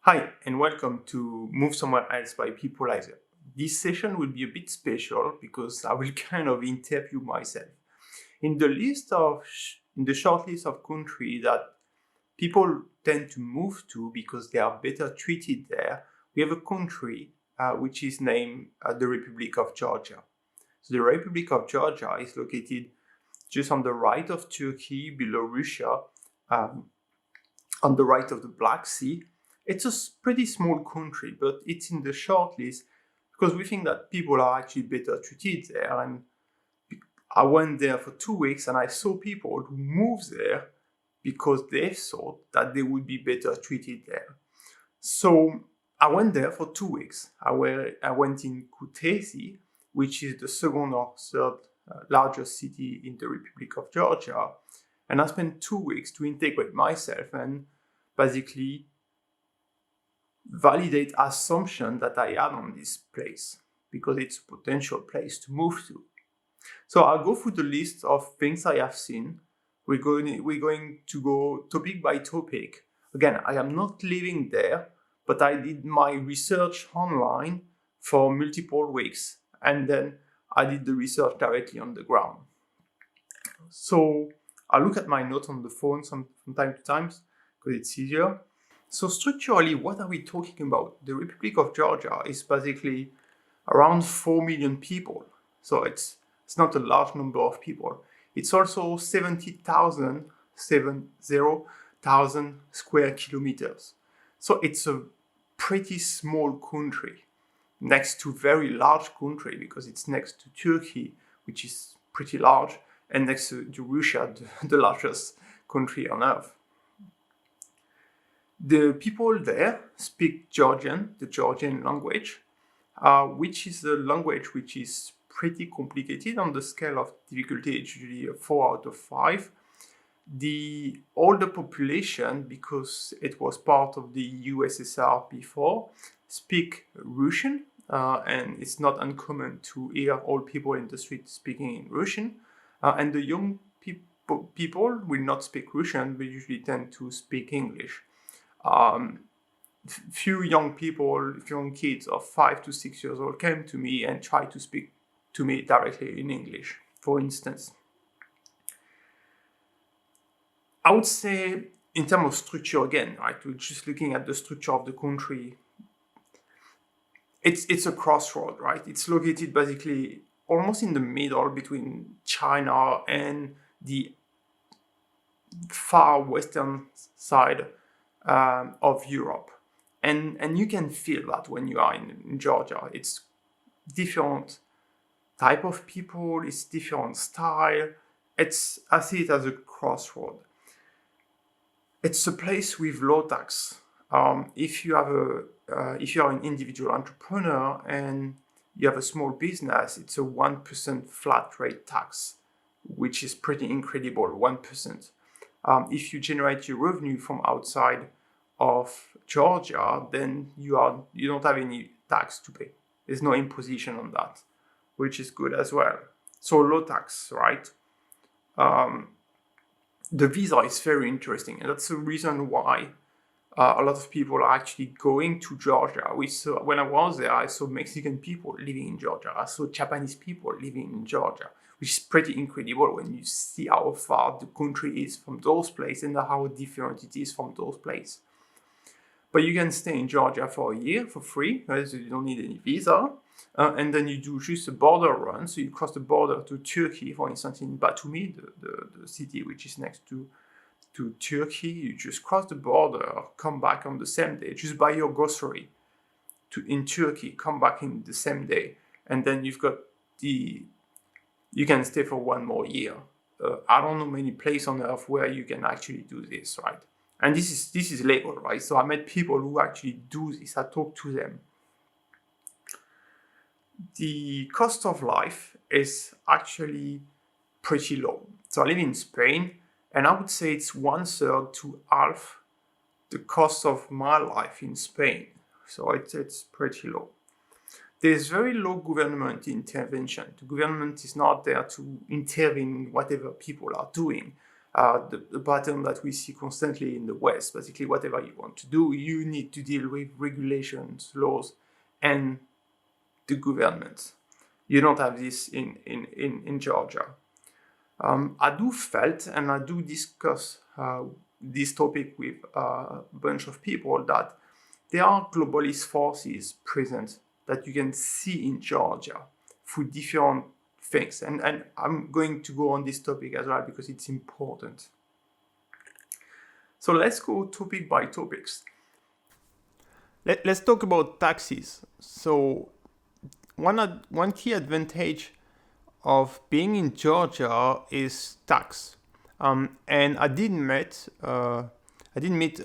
Hi, and welcome to Move Somewhere Else by Peopleizer. This session will be a bit special because I will kind of interview myself. In the short list of countries that people tend to move to because they are better treated there, we have a country which is named the Republic of Georgia. So the Republic of Georgia is located just on the right of Turkey, below Russia, um, on the right of the Black Sea. It's a pretty small country, but it's in the short list because we think that people are actually better treated there. And I went there for 2 weeks and I saw people who moved there because they thought that they would be better treated there. So I went there for 2 weeks. I went in Kutaisi, which is the second or third largest city in the Republic of Georgia. And I spent 2 weeks to integrate myself and basically validate assumption that I had on this place because it's a potential place to move to. So I'll go through the list of things I have seen. We're going to go topic by topic. Again, I am not living there, but I did my research online for multiple weeks, and then I did the research directly on the ground. So I look at my notes on the phone from time to time because it's easier. So structurally, what are we talking about? The Republic of Georgia is basically around 4 million people. So it's not a large number of people. It's also 70,000 square kilometers. So it's a pretty small country next to very large country because it's next to Turkey, which is pretty large, and next to Russia, the largest country on earth. The people there speak Georgian, the Georgian language, which is a language which is pretty complicated on the scale of difficulty. It's usually a 4 out of 5. The older population, because it was part of the USSR before, speak Russian, and it's not uncommon to hear old people in the street speaking in Russian. And the young people will not speak Russian, but usually tend to speak English. Few young kids of 5 to 6 years old came to me and tried to speak to me directly in English, for instance. I would say, in terms of structure again, right, we're just looking at the structure of the country. It's a crossroad, right? It's located basically almost in the middle between China and the far western side of Europe. And you can feel that when you are in Georgia. It's different type of people, it's different style. I see it as a crossroad. It's a place with low tax. If you are an individual entrepreneur and you have a small business, it's a 1% flat rate tax, which is pretty incredible, 1%. If you generate your revenue from outside of Georgia, then you don't have any tax to pay. There's no imposition on that, which is good as well. So low tax, right? The visa is very interesting, and that's the reason why a lot of people are actually going to Georgia. When I was there, I saw Mexican people living in Georgia. I saw Japanese people living in Georgia, which is pretty incredible when you see how far the country is from those places and how different it is from those places. But you can stay in Georgia for a year for free, right? So you don't need any visa. And then you do just a border run. So you cross the border to Turkey, for instance, in Batumi, the city which is next to Turkey. You just cross the border, come back on the same day, just buy your grocery in Turkey, come back in the same day. And then you can stay for one more year. I don't know many places on earth where you can actually do this, right? And this is legal, right? So I met people who actually do this. I talked to them. The cost of life is actually pretty low. So I live in Spain, and I would say it's 1/3 to half the cost of my life in Spain. So it's pretty low. There's very low government intervention. The government is not there to intervene in whatever people are doing. the pattern that we see constantly in the West. Basically, whatever you want to do, you need to deal with regulations, laws, and the government. You don't have this in Georgia. I do felt, and I do discuss this topic with a bunch of people, that there are globalist forces present that you can see in Georgia through different things. And I'm going to go on this topic as well because it's important. So let's go topic by topics. Let's talk about taxes. So one key advantage of being in Georgia is tax. And I did meet a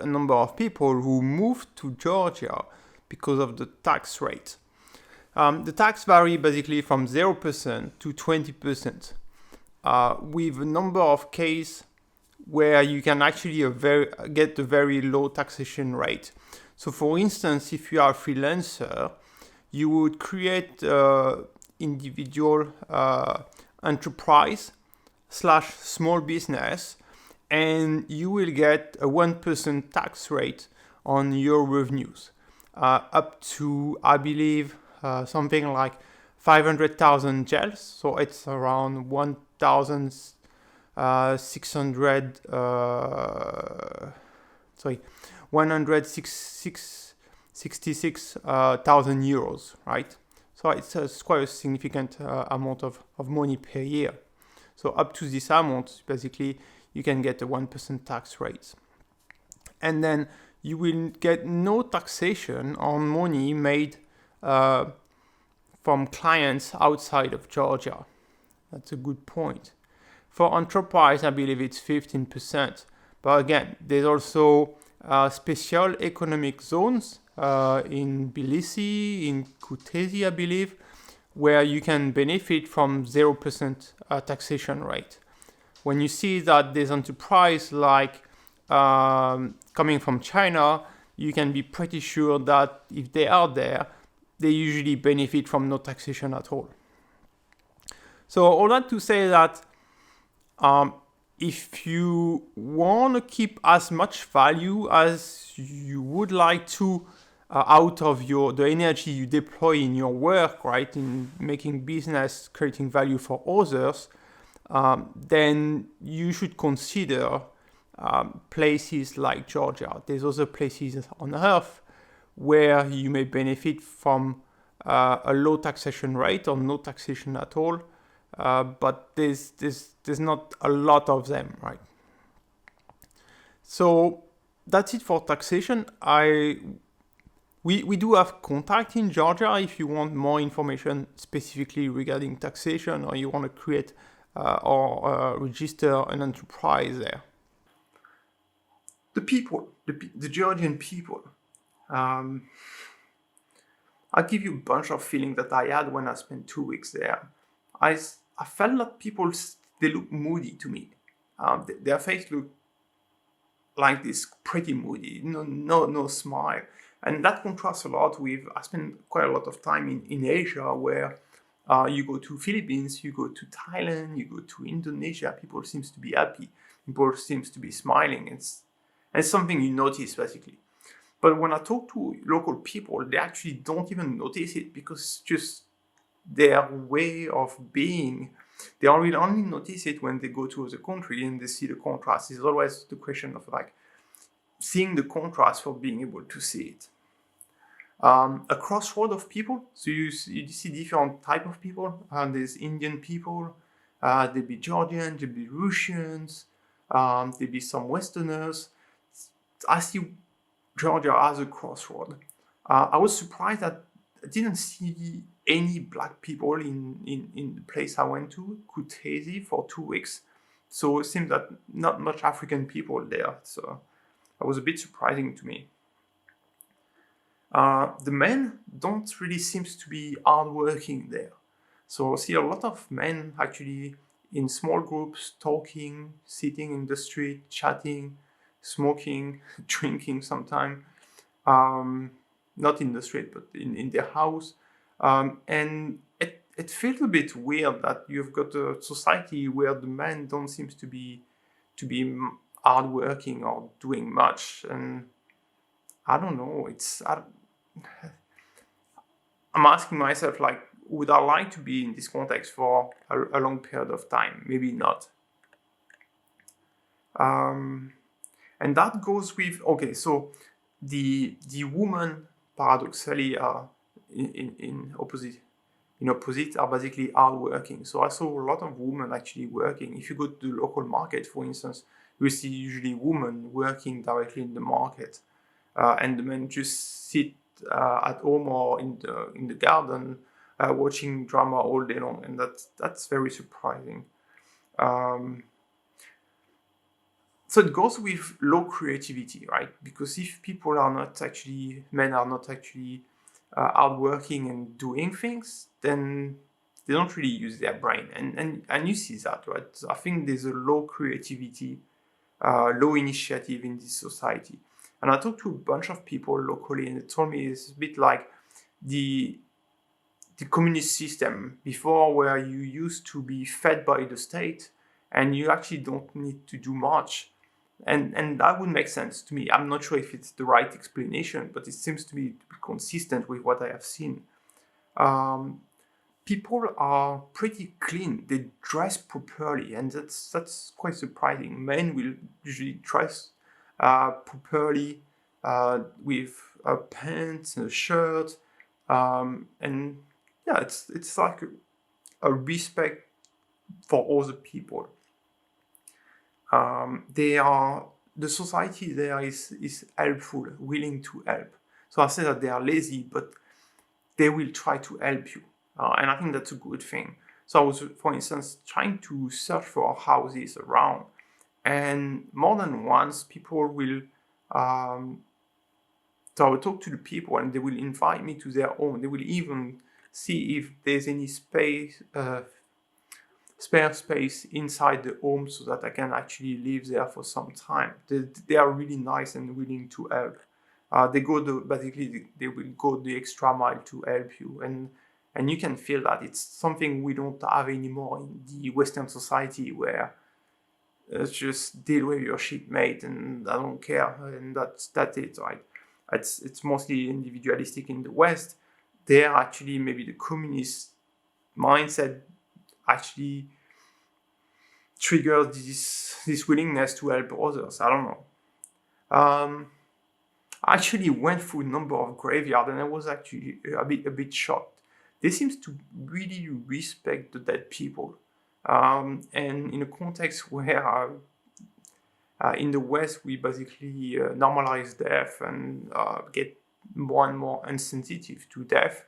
number of people who moved to Georgia because of the tax rate. The tax vary basically from 0% to 20%, with a number of cases where you can actually get a very low taxation rate. So for instance, if you are a freelancer, you would create individual enterprise / small business, and you will get a 1% tax rate on your revenues, up to, I believe, something like 500,000 gels. So it's around 166,000 euros, right? So it's quite a significant amount of money per year. So up to this amount, basically, you can get a 1% tax rate. And then you will get no taxation on money made from clients outside of Georgia. That's a good point. For enterprise, I believe it's 15%. But again, there's also special economic zones in Tbilisi, in Kutaisi, I believe, where you can benefit from 0% taxation rate. When you see that there's enterprise like coming from China, you can be pretty sure that if they are there, they usually benefit from no taxation at all. So all that to say that if you want to keep as much value as you would like to out of the energy you deploy in your work, right, in making business, creating value for others, then you should consider places like Georgia. There's other places on earth where you may benefit from a low taxation rate or no taxation at all, but there's not a lot of them, right? So that's it for taxation. We do have contact in Georgia if you want more information specifically regarding taxation, or you want to create or register an enterprise there. The people, the Georgian people. I'll give you a bunch of feelings that I had when I spent 2 weeks there. I felt that people, they look moody to me. Their face looked like this, pretty moody, no smile. And that contrasts a lot with, I spent quite a lot of time in Asia, where you go to Philippines, you go to Thailand, you go to Indonesia, people seems to be happy, people seems to be smiling. It's something you notice, basically. But when I talk to local people, they actually don't even notice it, because it's just their way of being. They only notice it when they go to other country and they see the contrast. It's always the question of like seeing the contrast for being able to see it. A crossroad of people. So you see different type of people. There's Indian people. There'll be Georgians. There'll be Russians. There'll be some Westerners. I see Georgia as a crossroad. I was surprised that I didn't see any black people in the place I went to, Kutaisi, for 2 weeks. So it seems that not much African people there. So that was a bit surprising to me. The men don't really seem to be hardworking there. So I see a lot of men actually in small groups, talking, sitting in the street, chatting, smoking, drinking sometimes. Not in the street, but in their house. And it feels a bit weird that you've got a society where the men don't seem to be to be hardworking or doing much. And I don't know. I'm asking myself, like, would I like to be in this context for a long period of time? Maybe not. And that goes with, okay, so the women paradoxically are in opposite are basically hardworking. So I saw a lot of women actually working. If you go to the local market, for instance, you see usually women working directly in the market, and the men just sit at home or in the garden watching drama all day long, and that's very surprising. So it goes with low creativity, right? Because if men are not actually hardworking and doing things, then they don't really use their brain, and you see that, right? So I think there's a low creativity, low initiative in this society. And I talked to a bunch of people locally, and they told me it's a bit like the communist system before, where you used to be fed by the state and you actually don't need to do much. And that would make sense to me. I'm not sure if it's the right explanation, but it seems to be consistent with what I have seen. People are pretty clean. They dress properly, and that's quite surprising. Men will usually dress properly with pants and a shirt, and yeah, it's like a respect for other people. The society there is helpful, willing to help. So I say that they are lazy, but they will try to help you, and I think that's a good thing. So I was, for instance, trying to search for houses around, and more than once people will. So I will talk to the people, and they will invite me to their home. They will even see if there's any spare space inside the home, so that I can actually live there for some time. They are really nice and willing to help. They will go the extra mile to help you, and you can feel that it's something we don't have anymore in the Western society, where it's just deal with your shit, mate, and I don't care, and that's it, right? It's mostly individualistic in the West. There, actually, maybe the communist mindset actually triggers this willingness to help others. I don't know. I actually went through a number of graveyards, and I was actually a bit shocked. They seem to really respect the dead people, and in a context where in the West we basically normalize death and get more and more insensitive to death.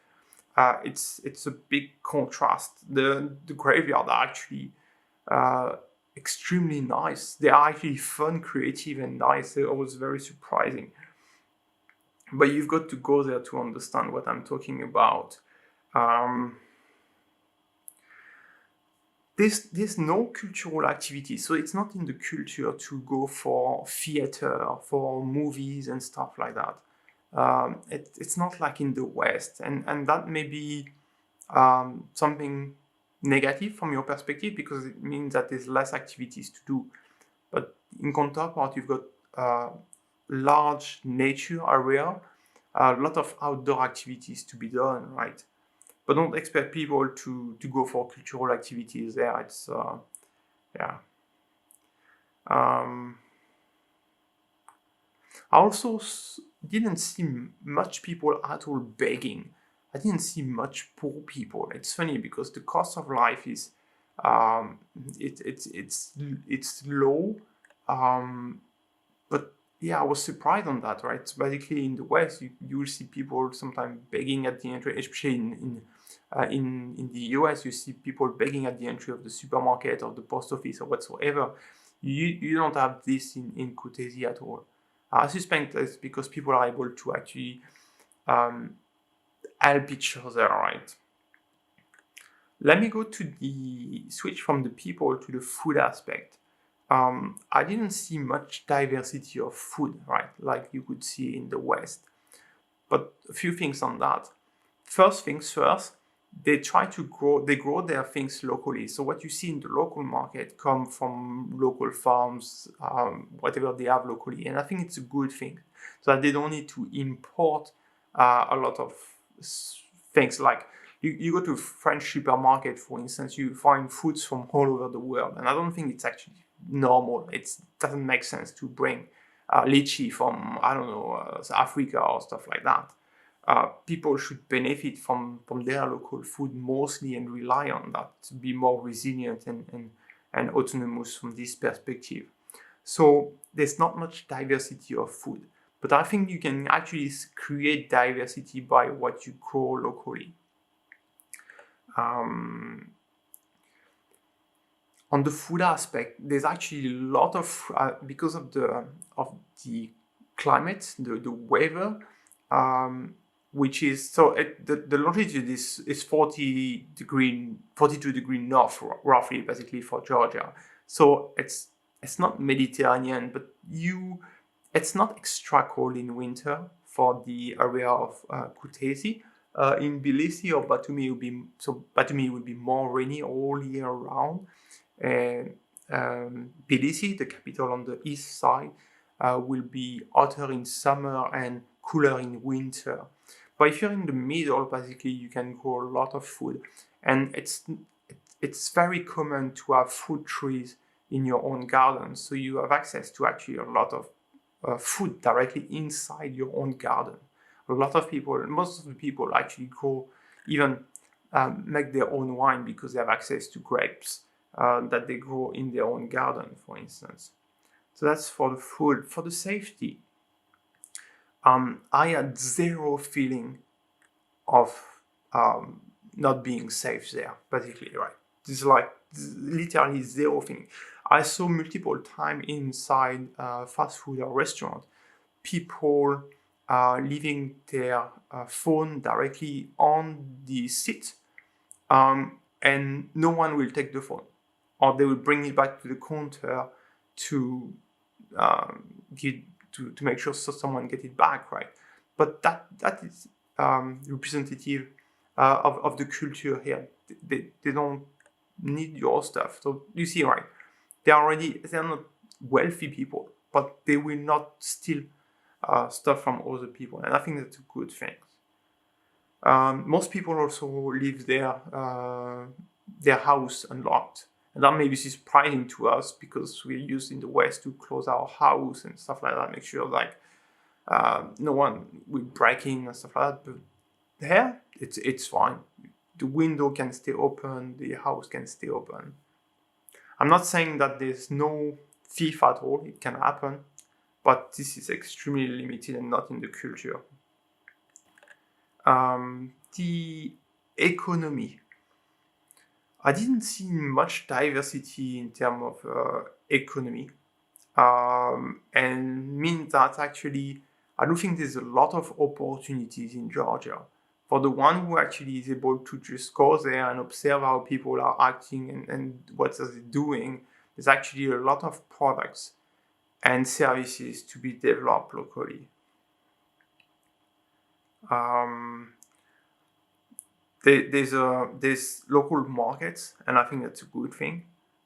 It's a big contrast. The graveyard are actually extremely nice. They are actually fun, creative, and nice. It was very surprising. But you've got to go there to understand what I'm talking about. There's no cultural activity, so it's not in the culture to go for theater, for movies and stuff like that. It's not like in the West, and that may be something negative from your perspective, because it means that there's less activities to do. But in counterpart, you've got large nature area, a lot of outdoor activities to be done, right? But don't expect people to go for cultural activities there. It's yeah. I also didn't see much people at all begging. I didn't see much poor people. It's funny because the cost of life is it's low, but yeah, I was surprised on that, right? So basically, in the West, you will see people sometimes begging at the entry, especially in the US, you see people begging at the entry of the supermarket or the post office or whatsoever. You don't have this in Kutaisi at all. I suspect that's because people are able to actually help each other, right? Let me go to the switch from the people to the food aspect. I didn't see much diversity of food, right, like you could see in the West. But a few things on that. First things first, they grow their things locally. So what you see in the local market come from local farms, whatever they have locally. And I think it's a good thing, so that they don't need to import a lot of things. Like you go to a French supermarket, for instance, you find foods from all over the world. And I don't think it's actually normal. It doesn't make sense to bring lychee from, I don't know, Africa or stuff like that. People should benefit from their local food mostly and rely on that to be more resilient and autonomous from this perspective. So there's not much diversity of food, but I think you can actually create diversity by what you grow locally. On the food aspect, there's actually a lot of because of the climate, the weather, which is so the longitude is 42 degree north, roughly, basically, for Georgia. So it's not Mediterranean, but it's not extra cold in winter for the area of Kutaisi. In Tbilisi or Batumi, would be more rainy all year round. And Tbilisi, the capital on the east side, will be hotter in summer and cooler in winter. But if you're in the middle, basically, you can grow a lot of food, and it's very common to have fruit trees in your own garden, so you have access to actually a lot of food directly inside your own garden. Most of the people actually grow, even make their own wine because they have access to grapes that they grow in their own garden, for instance. So that's for the food. For the safety, I had zero feeling of not being safe there, basically, right? It's like literally zero feeling. I saw multiple times inside fast food or restaurant, people leaving their phone directly on the seat, and no one will take the phone, or they will bring it back to the counter to make sure someone get it back, right? But that is representative of the culture here. They don't need your stuff. So you see, right? They're not wealthy people, but they will not steal stuff from other people, and I think that's a good thing. Most people also leave their house unlocked, and that may be surprising to us because we're used in the West to close our house and stuff like that, make sure like no one will break in and stuff like that. But here, it's fine. The window can stay open, the house can stay open. I'm not saying that there's no thief at all. It can happen, but this is extremely limited and not in the culture. The economy. I didn't see much diversity in terms of economy, and means that actually I don't think there's a lot of opportunities in Georgia. For the one who actually is able to just go there and observe how people are acting and what are they doing, there's actually a lot of products and services to be developed locally. There's local markets, and I think that's a good thing.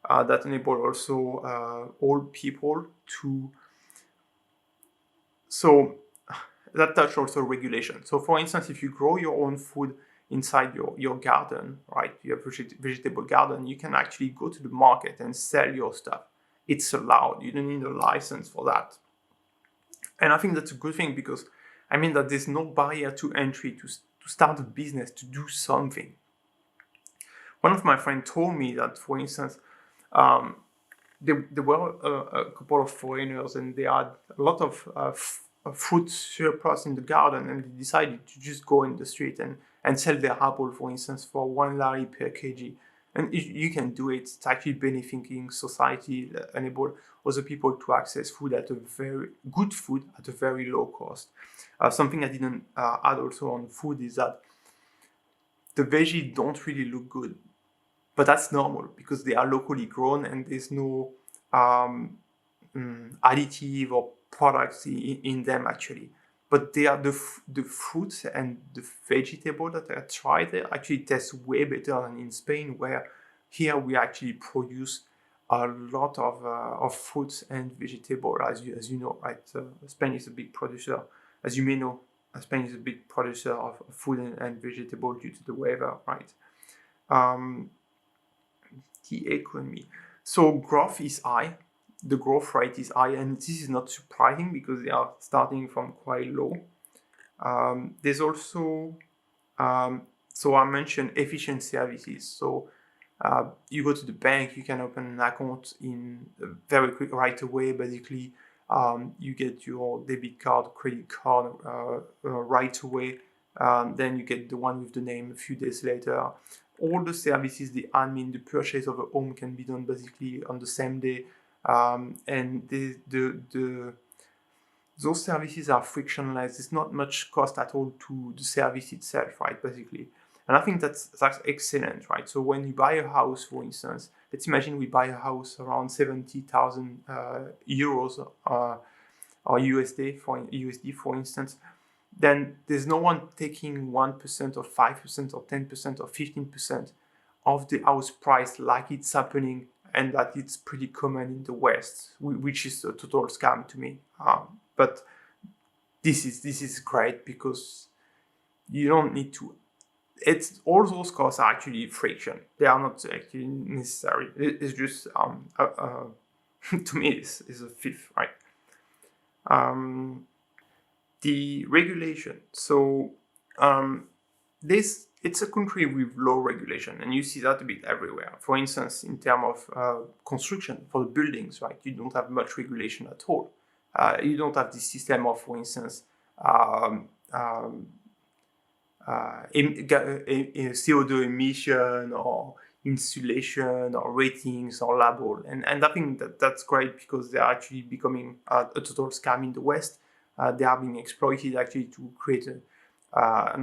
That enable also all people to. So that touch also regulation. So for instance, if you grow your own food inside your garden, right? You have vegetable garden, you can actually go to the market and sell your stuff. It's allowed. You don't need a license for that. And I think that's a good thing because I mean that there's no barrier to entry to start a business, to do something. One of my friends told me that, for instance, there were a couple of foreigners and they had a lot of fruit surplus in the garden, and they decided to just go in the street and sell their apple, for instance, for $1 per kg. And you can do it. It's actually benefiting society, enable other people to access food at a very good food at a very low cost. Something I didn't add also on food is that the veggies don't really look good, but that's normal because they are locally grown and there's no additive or products in them actually. but they are the fruits and the vegetable that I tried there actually taste way better than in Spain, where here we actually produce a lot of fruits and vegetable, as you know, right? Spain is a big producer, as you may know. Spain is a big producer of food and vegetable due to the weather, right? The economy. So growth is high. The growth rate is high, and this is not surprising because they are starting from quite low. There's also, so I mentioned efficient services. So you go to the bank, you can open an account in very quick right away. Basically, you get your debit card, credit card right away. Then you get the one with the name a few days later. All the services, the admin, the purchase of a home can be done basically on the same day. And those services are frictionless. It's not much cost at all to the service itself, right, basically. And I think that's excellent, right? So when you buy a house, for instance, let's imagine we buy a house around 70,000 euros or USD, for instance, then there's no one taking 1% or 5% or 10% or 15% of the house price like it's happening, and that it's pretty common in the West, which is a total scam to me. But this is great because you don't need to. It's all those costs are actually friction. They are not actually necessary. It's just to me it's a fifth, right? The regulation. So it's a country with low regulation, and you see that a bit everywhere. For instance, in terms of construction for the buildings, right? You don't have much regulation at all. You don't have this system of, for instance, CO2 emission or insulation or ratings or label. And I think that's great because they're actually becoming a total scam in the West. They are being exploited actually to create an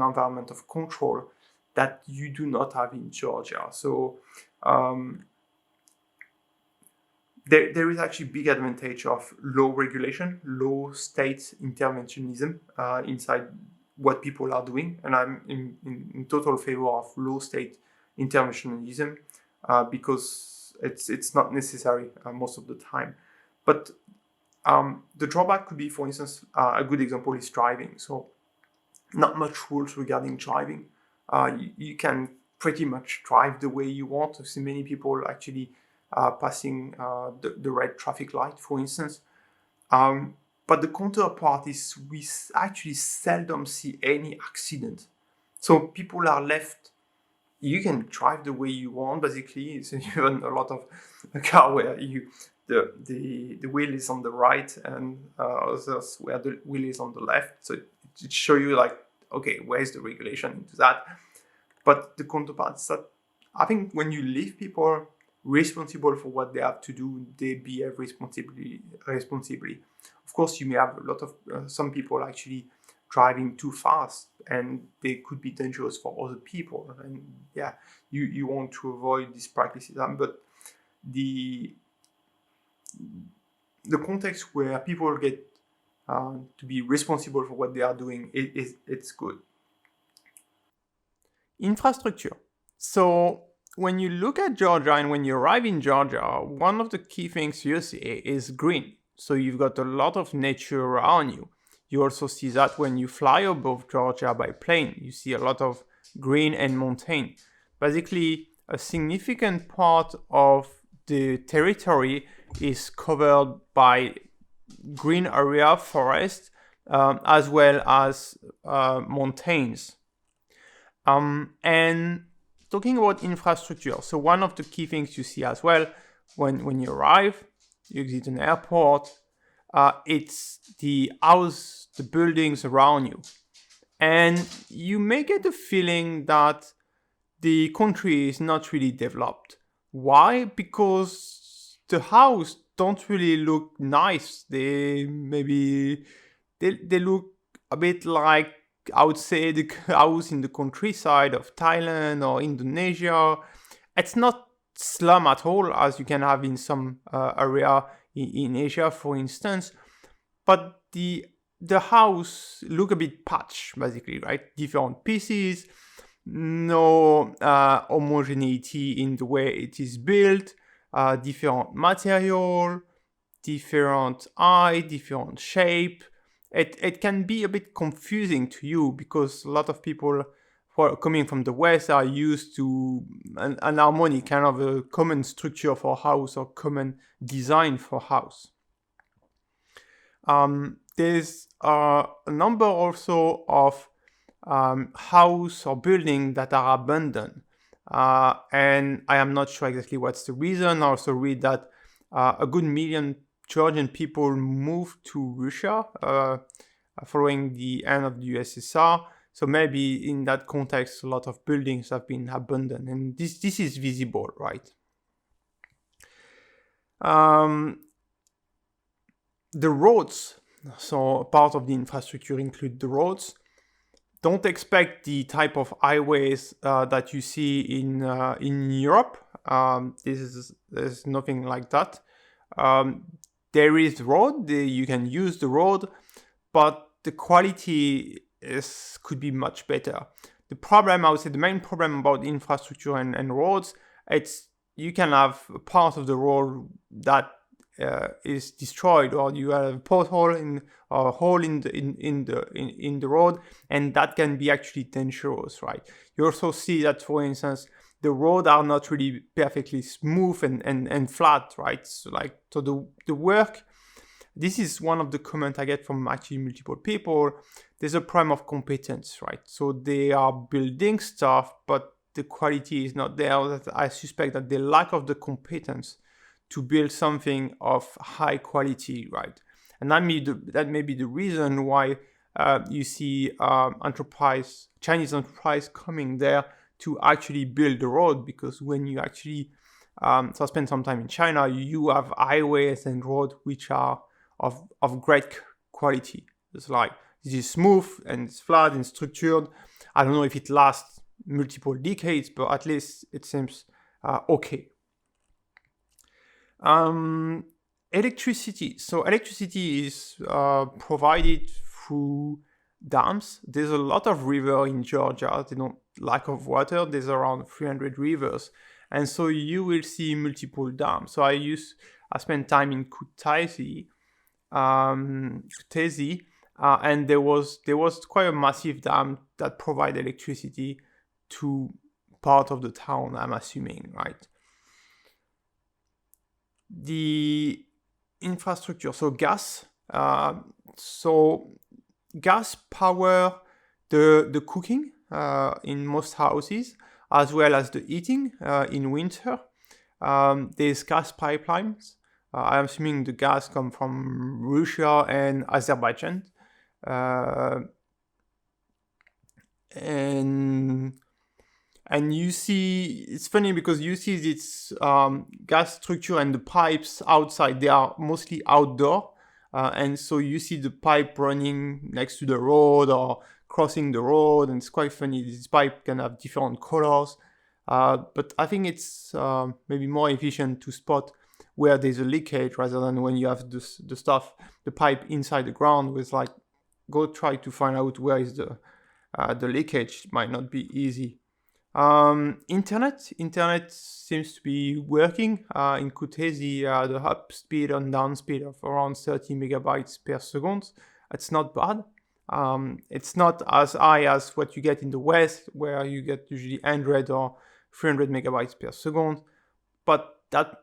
environment of control that you do not have in Georgia. So there is actually big advantage of low regulation, low state interventionism inside what people are doing, and I'm in total favor of low state interventionism because it's not necessary most of the time. But the drawback could be, for instance, a good example is driving. So not much rules regarding driving. You can pretty much drive the way you want. I've seen many people actually passing the red traffic light, for instance. But the counterpart is we actually seldom see any accident. So people are left, you can drive the way you want, basically. It's even a lot of a car where the wheel is on the right and others where the wheel is on the left. So it shows you like, okay, where's the regulation into that? But the counterpart is that I think when you leave people responsible for what they have to do, they behave responsibly. Of course, you may have a lot of some people actually driving too fast, and they could be dangerous for other people. And yeah, you want to avoid these practices. But the context where people get to be responsible for what they are doing, it's good. Infrastructure. So when you look at Georgia and when you arrive in Georgia, one of the key things you see is green. So you've got a lot of nature around you. You also see that when you fly above Georgia by plane, you see a lot of green and mountain. Basically, a significant part of the territory is covered by green area, forest, as well as mountains. And talking about infrastructure, so one of the key things you see as well when you arrive, you exit an airport, it's the house, the buildings around you. And you may get the feeling that the country is not really developed. Why? Because the house don't really look nice. They look a bit like, I would say, the house in the countryside of Thailand or Indonesia. It's not slum at all, as you can have in some area in Asia, for instance. But the the house look a bit patched, basically, right? Different pieces, no homogeneity in the way it is built, different material, different height, different shape. It can be a bit confusing to you because a lot of people who are coming from the West are used to an harmony, kind of a common structure for house or common design for house. There's a number also of house or building that are abandoned. And I am not sure exactly what's the reason. I also read that a good million Georgian people moved to Russia following the end of the USSR. So maybe in that context, a lot of buildings have been abandoned, and this is visible, right? The roads, so part of the infrastructure include the roads. Don't expect the type of highways that you see in Europe. There's nothing like that. There is road, you can use the road, but the quality could be much better. The problem, I would say, the main problem about infrastructure and roads, it's you can have a part of the road that is destroyed, or you have a pothole or a hole in the road, and that can be actually dangerous, right? You also see that, for instance, the roads are not really perfectly smooth and flat, right? So the work, this is one of the comments I get from actually multiple people. There's a problem of competence, right? So they are building stuff, but the quality is not there. I suspect that the lack of the competence to build something of high quality, right? And that may be the reason why you see Chinese enterprise coming there to actually build the road, because when you actually spend some time in China, you have highways and roads which are of great quality. It's like, this is smooth and it's flat and structured. I don't know if it lasts multiple decades, but at least it seems okay. Electricity. So electricity is provided through dams. There's a lot of river in Georgia. They don't lack of water. There's around 300 rivers, and so you will see multiple dams. So I spent time in Kutaisi, and there was quite a massive dam that provide electricity to part of the town, I'm assuming, right? The infrastructure, so gas. Gas power the cooking in most houses, as well as the heating in winter. There's gas pipelines. I'm assuming the gas come from Russia and Azerbaijan. And you see, it's funny because you see this gas structure and the pipes outside, they are mostly outdoor. And so you see the pipe running next to the road or crossing the road, and it's quite funny. This pipe can have different colors. But I think it's maybe more efficient to spot where there's a leakage rather than when you have the pipe inside the ground. With like, go try to find out where is the leakage. It might not be easy. Internet seems to be working in Kutaisi. The up speed and down speed of around 30 megabytes per second. It's not bad. It's not as high as what you get in the West, where you get usually 100 or 300 megabytes per second, but that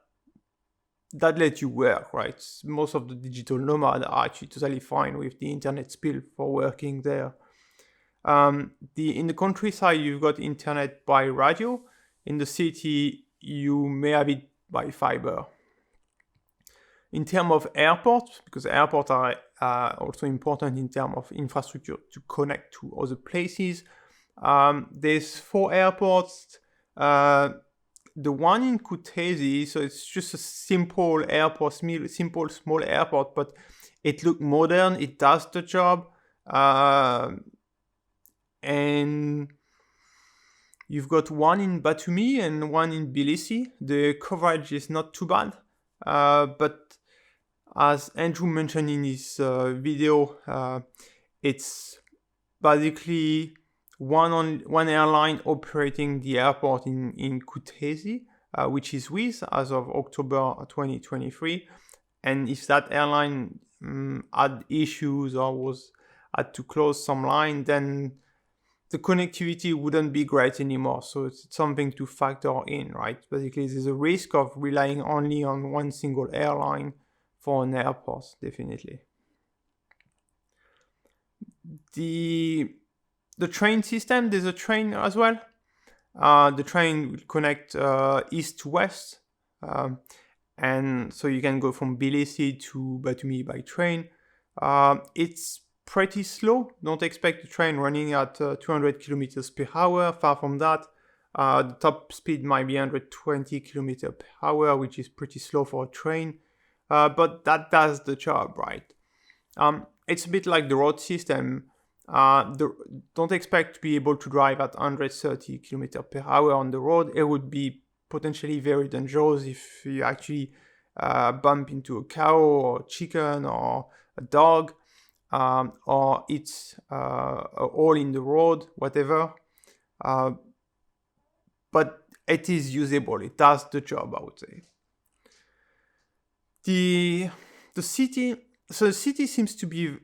lets you work, right? Most of the digital nomads are actually totally fine with the internet speed for working there. In the countryside, you've got internet by radio. In the city, you may have it by fiber. In terms of airports, because airports are also important in terms of infrastructure to connect to other places, there's 4 airports. The one in Kutaisi, so it's just a simple airport, simple small airport, but it looks modern. It does the job. And you've got one in Batumi and one in Tbilisi. The coverage is not too bad, but As Andrew mentioned in his video, it's basically one airline operating the airport in Kutaisi, which is Wizz as of October 2023. And if that airline had issues or had to close some line, then the connectivity wouldn't be great anymore. So it's something to factor in, right? Basically, there's a risk of relying only on one single airline for an airport, definitely. The train system, there's a train as well. The train will connect east to west. And so you can go from Tbilisi to Batumi by train. It's pretty slow. Don't expect the train running at 200 kilometers per hour. Far from that. The top speed might be 120 kilometers per hour, which is pretty slow for a train. But that does the job, right? It's a bit like the road system. Don't expect to be able to drive at 130 kilometers per hour on the road. It would be potentially very dangerous if you actually bump into a cow or chicken or a dog, or it's a hole in the road, whatever. But it is usable. It does the job, I would say. The city seems to be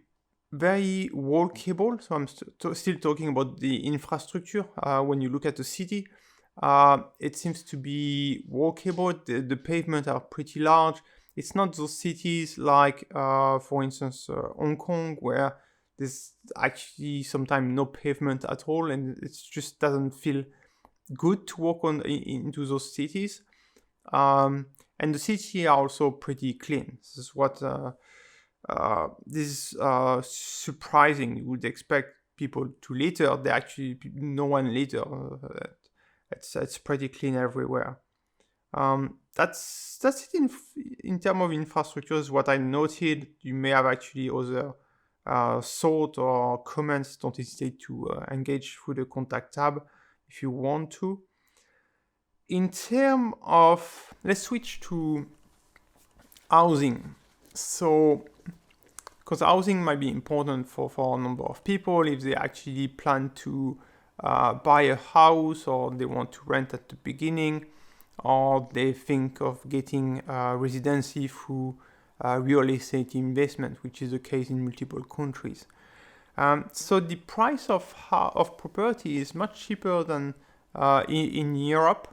very walkable. So I'm still talking about the infrastructure. When you look at the city, it seems to be walkable. The pavements are pretty large. It's not those cities like, for instance, Hong Kong, where there's actually sometimes no pavement at all, and it just doesn't feel good to walk into those cities. And the cities are also pretty clean. This is what this is surprising. You would expect people to litter. No one litter. It's pretty clean everywhere. That's it in terms of infrastructures. What I noted. You may have actually other thoughts or comments. Don't hesitate to engage through the contact tab if you want to. In terms of, let's switch to housing. So, because housing might be important for a number of people if they actually plan to buy a house, or they want to rent at the beginning, or they think of getting residency through real estate investment, which is the case in multiple countries. So the price of property is much cheaper than in Europe.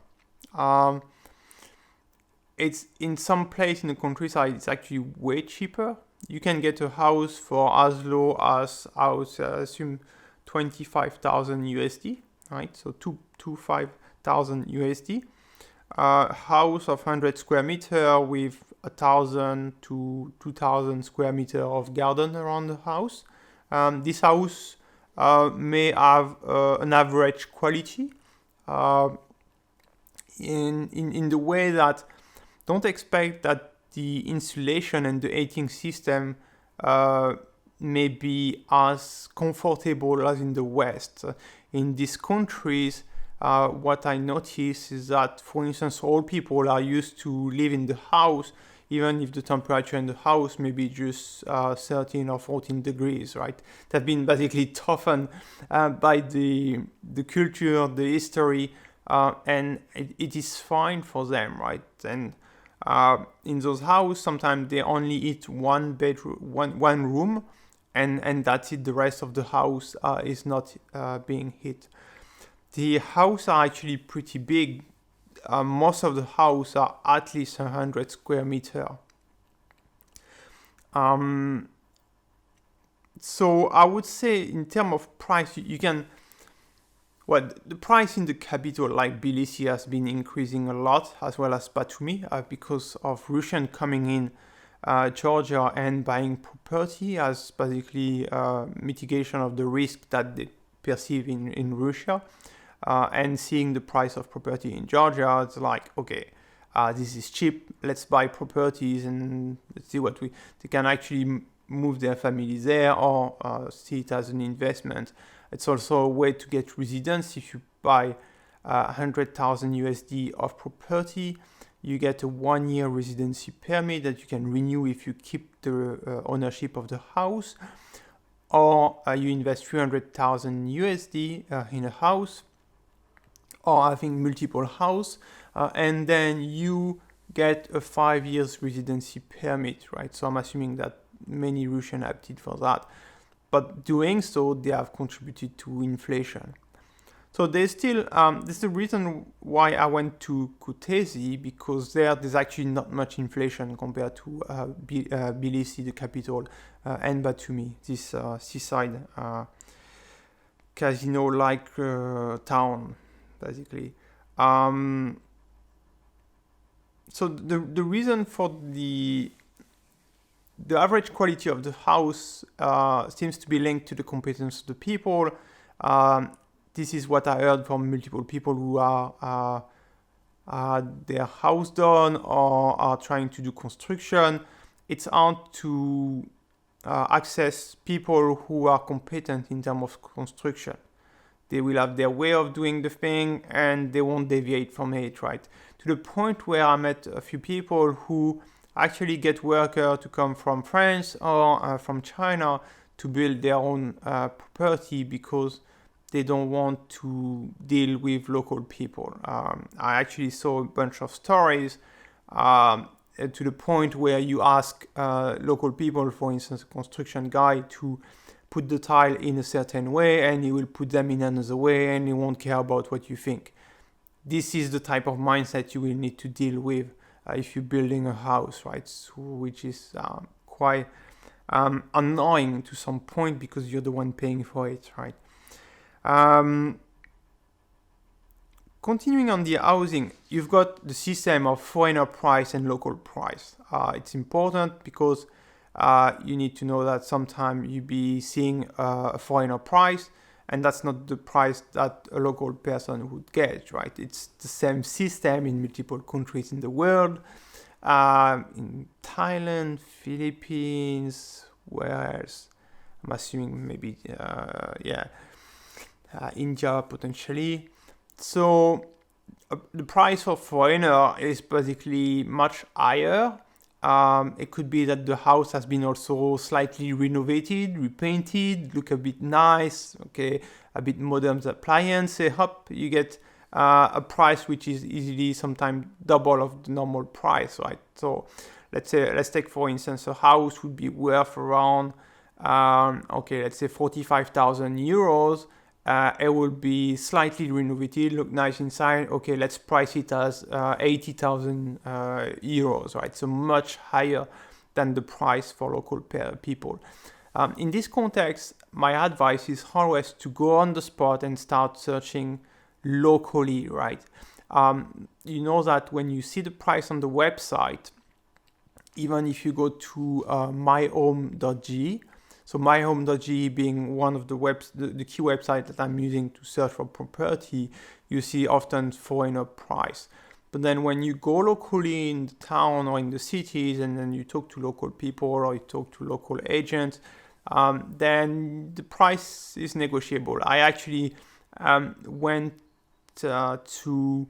It's in some place in the countryside, it's actually way cheaper. You can get a house for as low as, I would assume, 25,000 USD, right? So 25,000 USD. House of 100 square meter with 1,000 to 2,000 square meter of garden around the house. This house may have an average quality in the way that don't expect that the insulation and the heating system may be as comfortable as in the West. In these countries, what I notice is that, for instance, all people are used to live in the house, even if the temperature in the house may be just 13 or 14 degrees, right? They've been basically toughened by the culture, the history, and it is fine for them, right? And in those houses, sometimes they only eat one bedroom, one room, and that's it. The rest of the house is not being hit. The houses are actually pretty big. Most of the houses are at least 100 square meter. So I would say in terms of price, you can. Well, the price in the capital like Tbilisi has been increasing a lot, as well as Batumi, because of Russian coming in Georgia and buying property as basically mitigation of the risk that they perceive in Russia. And seeing the price of property in Georgia, it's like, okay, this is cheap, let's buy properties and let's see what they can actually move their family there, or see it as an investment. It's also a way to get residence. If you buy 100,000 USD of property, you get a 1-year residency permit that you can renew if you keep the ownership of the house, or you invest 300,000 USD in a house, or having multiple house, and then you get a 5 years residency permit, right? So I'm assuming that many Russians opted for that, but doing so, they have contributed to inflation. So there's still, this is the reason why I went to Kutaisi, because there's actually not much inflation compared to Tbilisi, the capital, and Batumi, this seaside casino-like town, basically. So the reason for the average quality of the house seems to be linked to the competence of the people. This is what I heard from multiple people who are their house done or are trying to do construction. It's hard to access people who are competent in terms of construction. They will have their way of doing the thing and they won't deviate from it, right? To the point where I met a few people who actually get workers to come from France or from China to build their own property because they don't want to deal with local people. I actually saw a bunch of stories to the point where you ask local people, for instance, a construction guy, to put the tile in a certain way, and he will put them in another way, and he won't care about what you think. This is the type of mindset you will need to deal with if you're building a house, right? So, which is quite annoying to some point because you're the one paying for it, right? Continuing on the housing, you've got the system of foreigner price and local price. It's important because you need to know that sometimes you be seeing a foreigner price, and that's not the price that a local person would get, right? It's the same system in multiple countries in the world, in Thailand, Philippines, where else? I'm assuming maybe, India potentially. So the price for foreigner is basically much higher. It could be that the house has been also slightly renovated, repainted, look a bit nice, okay, a bit modern appliance. Hop, you get a price which is easily sometimes double of the normal price, right? So let's take for instance a house would be worth around let's say 45,000 euros. It will be slightly renovated, look nice inside. Okay, let's price it as 80,000 euros, right? So much higher than the price for local people. In this context, my advice is always to go on the spot and start searching locally, right? You know that when you see the price on the website, even if you go to myhome.ge, so myhome.ge being one of the key websites that I'm using to search for property, you see often foreigner price. But then when you go locally in the town or in the cities, and then you talk to local people or you talk to local agents, then the price is negotiable. I actually went to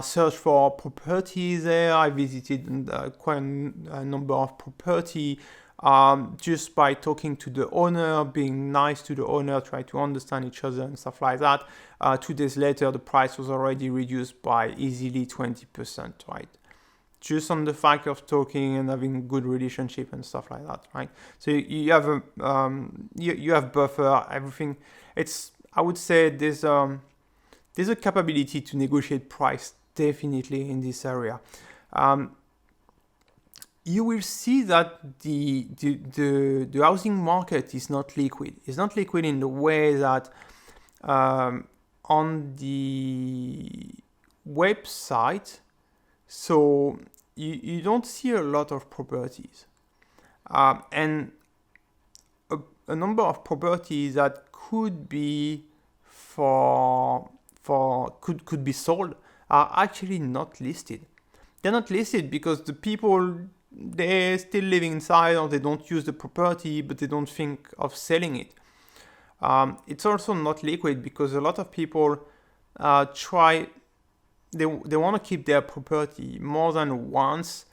search for properties there. I visited quite a number of property. Just by talking to the owner, being nice to the owner, try to understand each other and stuff like that. 2 days later, the price was already reduced by easily 20%, right? Just on the fact of talking and having a good relationship and stuff like that, right? So you have a you have buffer, everything. I would say there's a capability to negotiate price definitely in this area. You will see that the housing market is not liquid. It's not liquid in the way that on the website, so you don't see a lot of properties. And a number of properties that could be could be sold are actually not listed. They're not listed because the people, they're still living inside or they don't use the property, but they don't think of selling it. It's also not liquid because a lot of people they want to keep their property more than once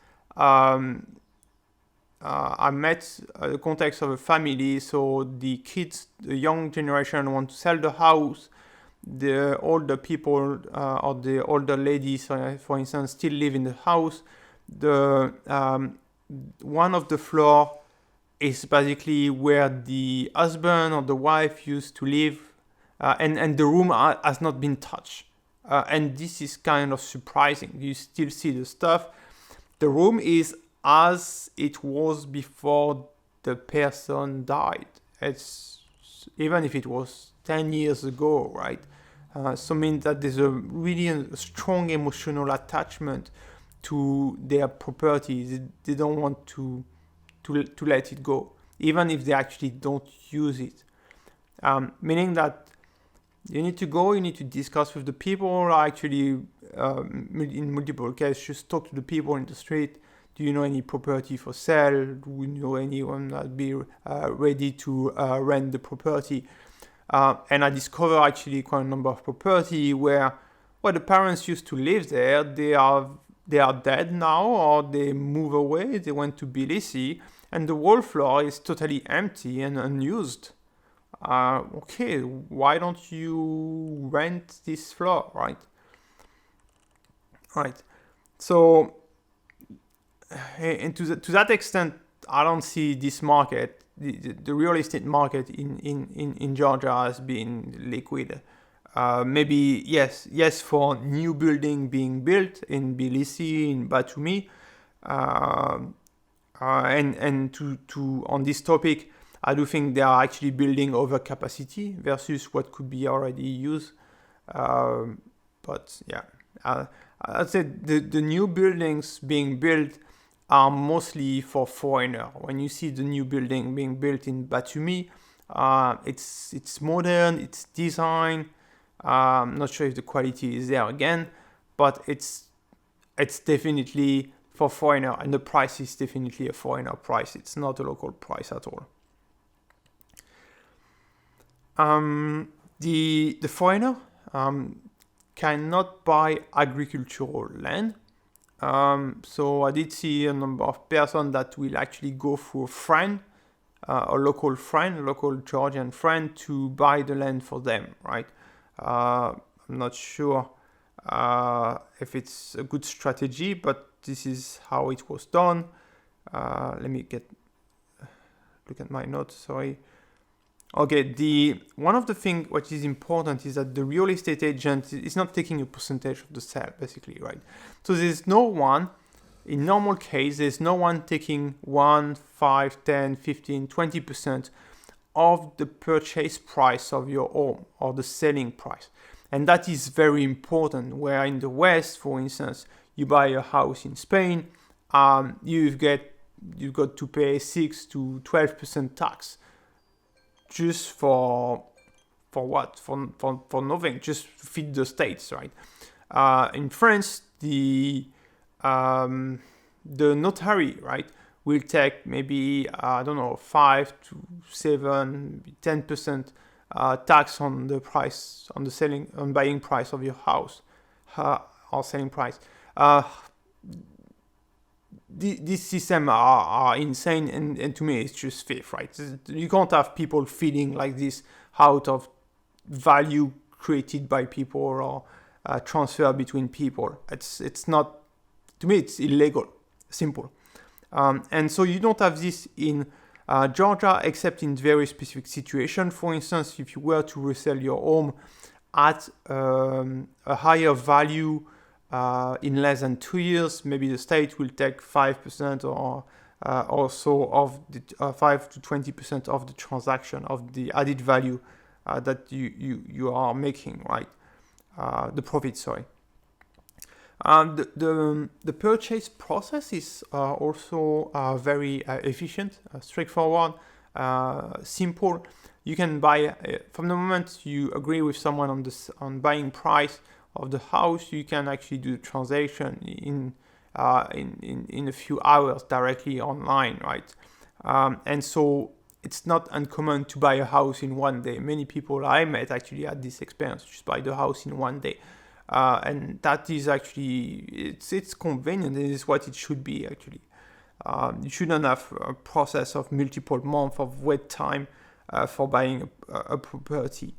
I met the context of a family. So the kids, the young generation, want to sell the house. The older people or the older ladies, for instance, still live in the house. The one of the floor is basically where the husband or the wife used to live, and the room has not been touched. And this is kind of surprising. You still see the stuff. The room is as it was before the person died. It's even if it was 10 years ago, right? So means that there's a really strong emotional attachment to their property. They don't want to let it go, even if they actually don't use it. Meaning that you need to discuss with the people. Actually, in multiple cases, just talk to the people in the street. Do you know any property for sale? Do you know anyone that be ready to rent the property? And I discovered actually quite a number of property where the parents used to live there. They are dead now, or they move away. They went to Tbilisi, and the whole floor is totally empty and unused. Okay, why don't you rent this floor, right? Right. So, and to that extent, I don't see this market, the real estate market in Georgia as being liquid. Maybe yes for new building being built in Tbilisi, in Batumi, and to on this topic, I do think they are actually building over capacity versus what could be already used. But yeah, I'd say the new buildings being built are mostly for foreigner. When you see the new building being built in Batumi, it's modern, it's designed. I'm not sure if the quality is there again, but it's definitely for foreigner, and the price is definitely a foreigner price. It's not a local price at all. The foreigner cannot buy agricultural land. So I did see a number of persons that will actually go through a friend, a local Georgian friend, to buy the land for them, right? I'm not sure if it's a good strategy, but this is how it was done. Let me look at my notes, sorry. Okay, one of the things which is important is that the real estate agent is not taking a percentage of the sale, basically, right? So there's no one, in normal case, there's no one taking 1, 5, 10, 15, 20% of the purchase price of your home, or the selling price. And that is very important, where in the West, for instance, you buy a house in Spain, you've got to pay 6 to 12% tax. Just for what? For nothing. Just to feed the states, right? In France, the notary, right, will take maybe 5 to 7, 10% tax on the price, on buying price of your house, or selling price. These systems are insane, and to me it's just thief, right? You can't have people feeding like this out of value created by people, or transfer between people. It's not, to me it's illegal, simple. And so you don't have this in Georgia, except in very specific situations. For instance, if you were to resell your home at a higher value in less than 2 years, maybe the state will take 5% or so of the 5 to 20% of the transaction, of the added value that you are making, right? The profit, sorry. The purchase process is also very efficient, straightforward, simple. You can buy from the moment you agree with someone on buying price of the house. You can actually do the transaction in a few hours directly online, right? And so it's not uncommon to buy a house in one day. Many people I met actually had this experience, just buy the house in one day. And that is actually, it's convenient. It is what it should be, actually. You shouldn't have a process of multiple months of wait time for buying a property.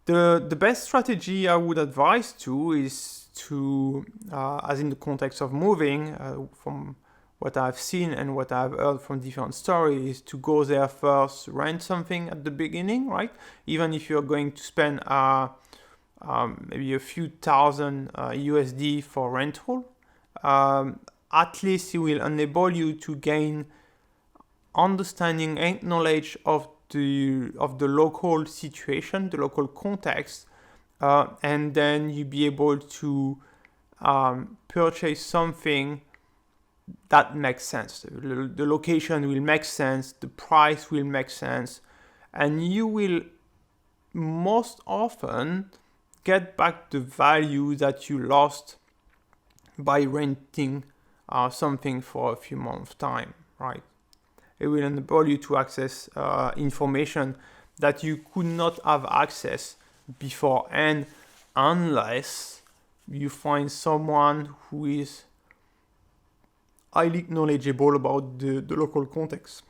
The best strategy I would advise to is to, as in the context of moving, from what I've seen and what I've heard from different stories, to go there first, rent something at the beginning, right? Even if you're going to spend maybe a few thousand USD for rental, at least it will enable you to gain understanding and knowledge of the local situation, the local context, and then you'll be able to purchase something that makes sense. The location will make sense, the price will make sense, and you will most often get back the value that you lost by renting something for a few months' time, right? It will enable you to access information that you could not have access before, and unless you find someone who is highly knowledgeable about the local context.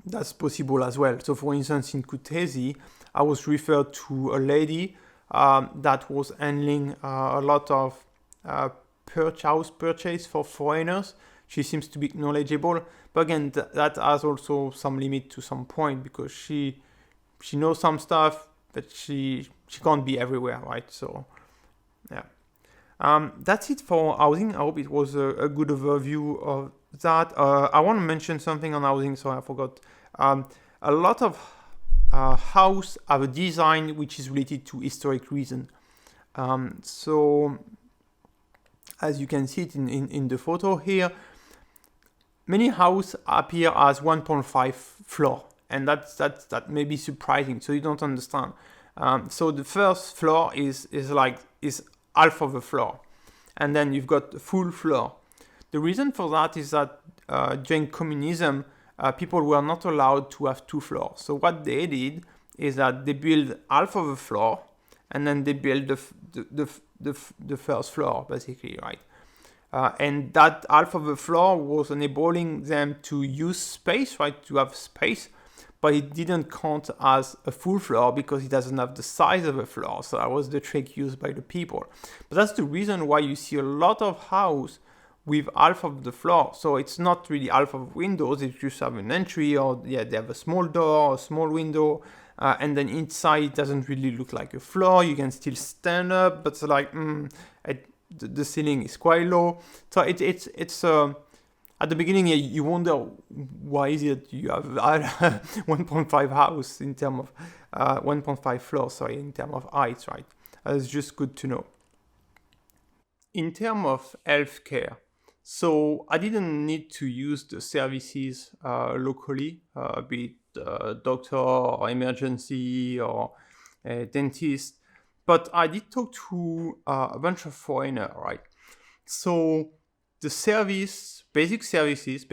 That's possible as well. So for instance, in Kutaisi, I was referred to a lady that was handling a lot of house purchase for foreigners. She seems to be knowledgeable, but again, that has also some limit to some point, because she knows some stuff, but she can't be everywhere, right? So yeah. That's it for housing. I hope it was a good overview of that. I want to mention something on housing, so I forgot. A lot of house have a design which is related to historic reason. So as you can see it in the photo here, many houses appear as 1.5 floor, and that may be surprising. So you don't understand. So the first floor is half of a floor, and then you've got the full floor. The reason for that is that during communism, people were not allowed to have two floors. So what they did is that they built half of a floor, and then they built the first floor, basically, right? And that half of the floor was enabling them to use space, right? To have space, but it didn't count as a full floor because it doesn't have the size of a floor. So that was the trick used by the people. But that's the reason why you see a lot of house with half of the floor. So it's not really half of windows, it's just have an entry, or they have a small door, a small window, and then inside it doesn't really look like a floor. You can still stand up, but it's like the ceiling is quite low. So it's at the beginning you wonder why is it you have 1.5 house in terms of 1.5 floor, in terms of height, right? It's just good to know. In terms of healthcare, so I didn't need to use the services locally, be it doctor or emergency or a dentist, but I did talk to a bunch of foreigners, right? So the basic services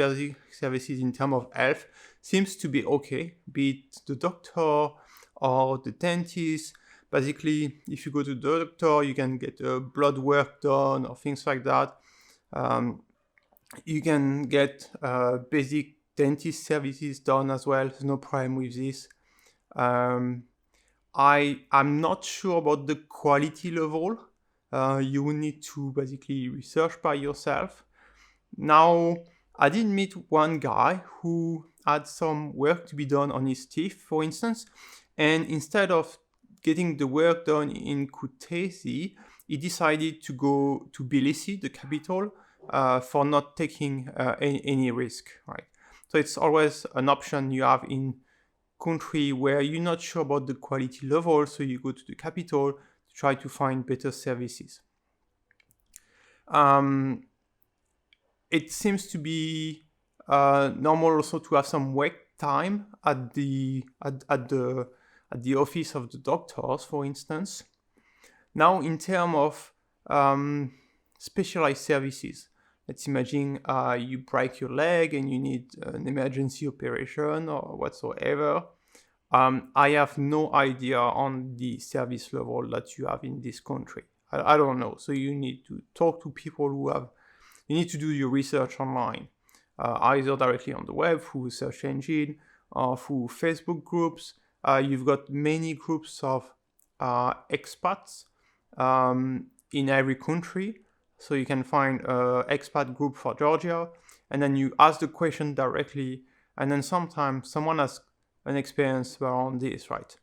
in terms of health seems to be okay, be it the doctor or the dentist. Basically, if you go to the doctor, you can get blood work done or things like that. You can get basic dentist services done as well. There's no problem with this. I'm not sure about the quality level. You will need to basically research by yourself. Now, I did meet one guy who had some work to be done on his teeth, for instance, and instead of getting the work done in Kutaisi, he decided to go to Tbilisi, the capital, for not taking any risk, right? So it's always an option you have in country where you're not sure about the quality level, so you go to the capital to try to find better services. It seems to be normal also to have some wait time at the office of the doctors, for instance. Now, in terms of specialized services, let's imagine you break your leg and you need an emergency operation or whatsoever. I have no idea on the service level that you have in this country. I don't know. So you need to talk to people you need to do your research online, either directly on the web through a search engine or through Facebook groups. You've got many groups of expats in every country. So you can find an expat group for Georgia, and then you ask the question directly, and then sometimes someone has an experience around this, right?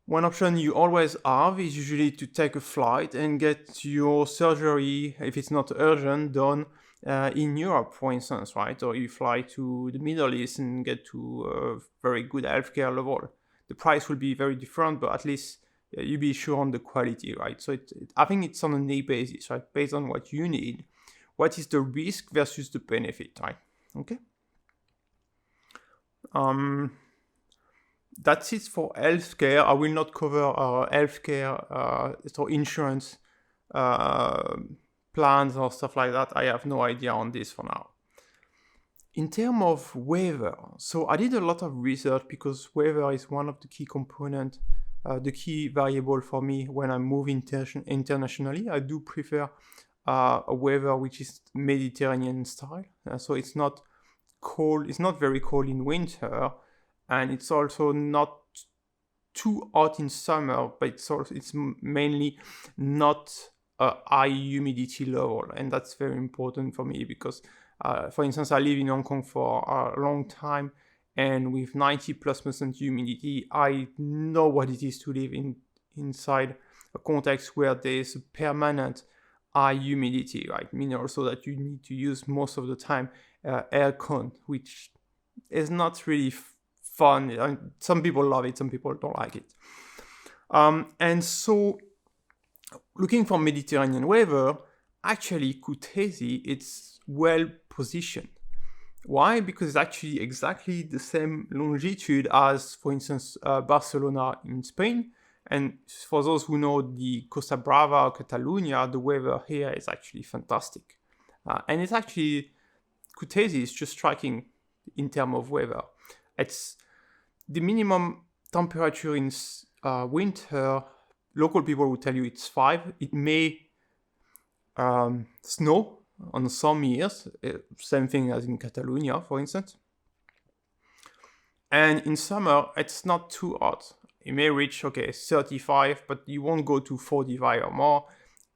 One option you always have is usually to take a flight and get your surgery, if it's not urgent, done in Europe, for instance, right? Or you fly to the Middle East and get to a very good healthcare level. The price will be very different, but at least you be sure on the quality, right? So I think it's on a need basis, right? Based on what you need. What is the risk versus the benefit, right? Okay. That's it for healthcare. I will not cover healthcare, so insurance plans or stuff like that. I have no idea on this for now. In terms of weather, so I did a lot of research because weather is one of the key components, the key variable for me when I move internationally. I do prefer a weather which is Mediterranean style. So it's not cold, it's not very cold in winter, and it's also not too hot in summer, but it's mainly not a high humidity level, and that's very important for me because, for instance, I live in Hong Kong for a long time, and with 90+% humidity, I know what it is to live inside a context where there's a permanent high humidity, right? Meaning also that you need to use most of the time aircon, which is not really fun. Some people love it, some people don't like it. And so looking for Mediterranean weather, actually Kutaisi, it's well positioned. Why? Because it's actually exactly the same longitude as, for instance, Barcelona in Spain. And for those who know the Costa Brava, Catalonia, the weather here is actually fantastic. And it's actually, Kutaisi is just striking in terms of weather. It's the minimum temperature in winter. Local people will tell you it's 5. It may snow on some years, same thing as in Catalonia, for instance. And in summer, it's not too hot. It may reach, 35, but you won't go to 45 or more.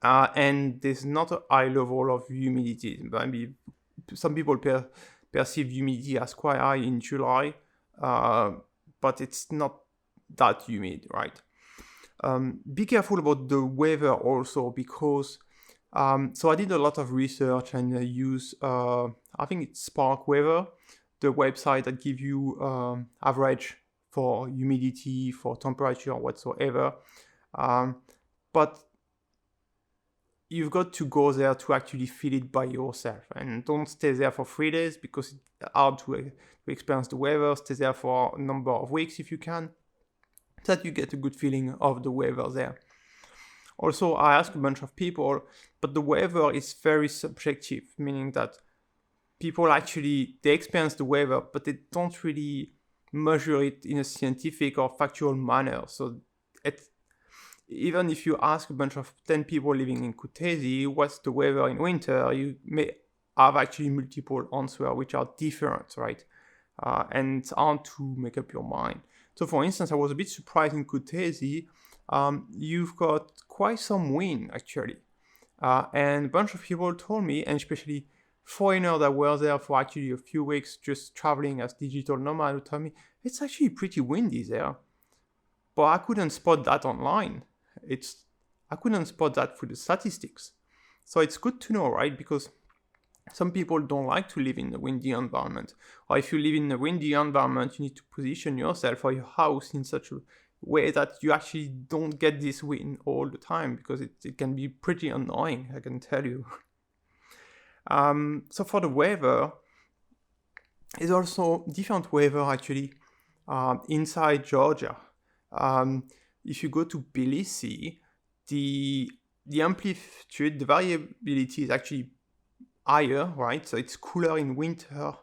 And there's not a high level of humidity. Maybe some people perceive humidity as quite high in July, but it's not that humid, right? Be careful about the weather also, because so I did a lot of research and I use, I think it's Spark Weather, the website that gives you average for humidity, for temperature, whatsoever. But you've got to go there to actually feel it by yourself, and don't stay there for 3 days because it's hard to experience the weather. Stay there for a number of weeks if you can, so that you get a good feeling of the weather there. Also, I asked a bunch of people, but the weather is very subjective, meaning that people actually, they experience the weather, but they don't really measure it in a scientific or factual manner. So even if you ask a bunch of 10 people living in Kutaisi, what's the weather in winter, you may have actually multiple answers which are different, right? And it's hard to make up your mind. So for instance, I was a bit surprised in Kutaisi, you've got quite some wind actually. And a bunch of people told me, and especially foreigners that were there for actually a few weeks just traveling as digital nomads, would tell me it's actually pretty windy there. But I couldn't spot that online. I couldn't spot that through the statistics. So it's good to know, right? Because some people don't like to live in a windy environment. Or if you live in a windy environment, you need to position yourself or your house in such a way that you actually don't get this wind all the time, because it can be pretty annoying, I can tell you. So for the weather, there's also different weather actually inside Georgia. If you go to Tbilisi, the amplitude, the variability is actually higher, right? So it's cooler in winter,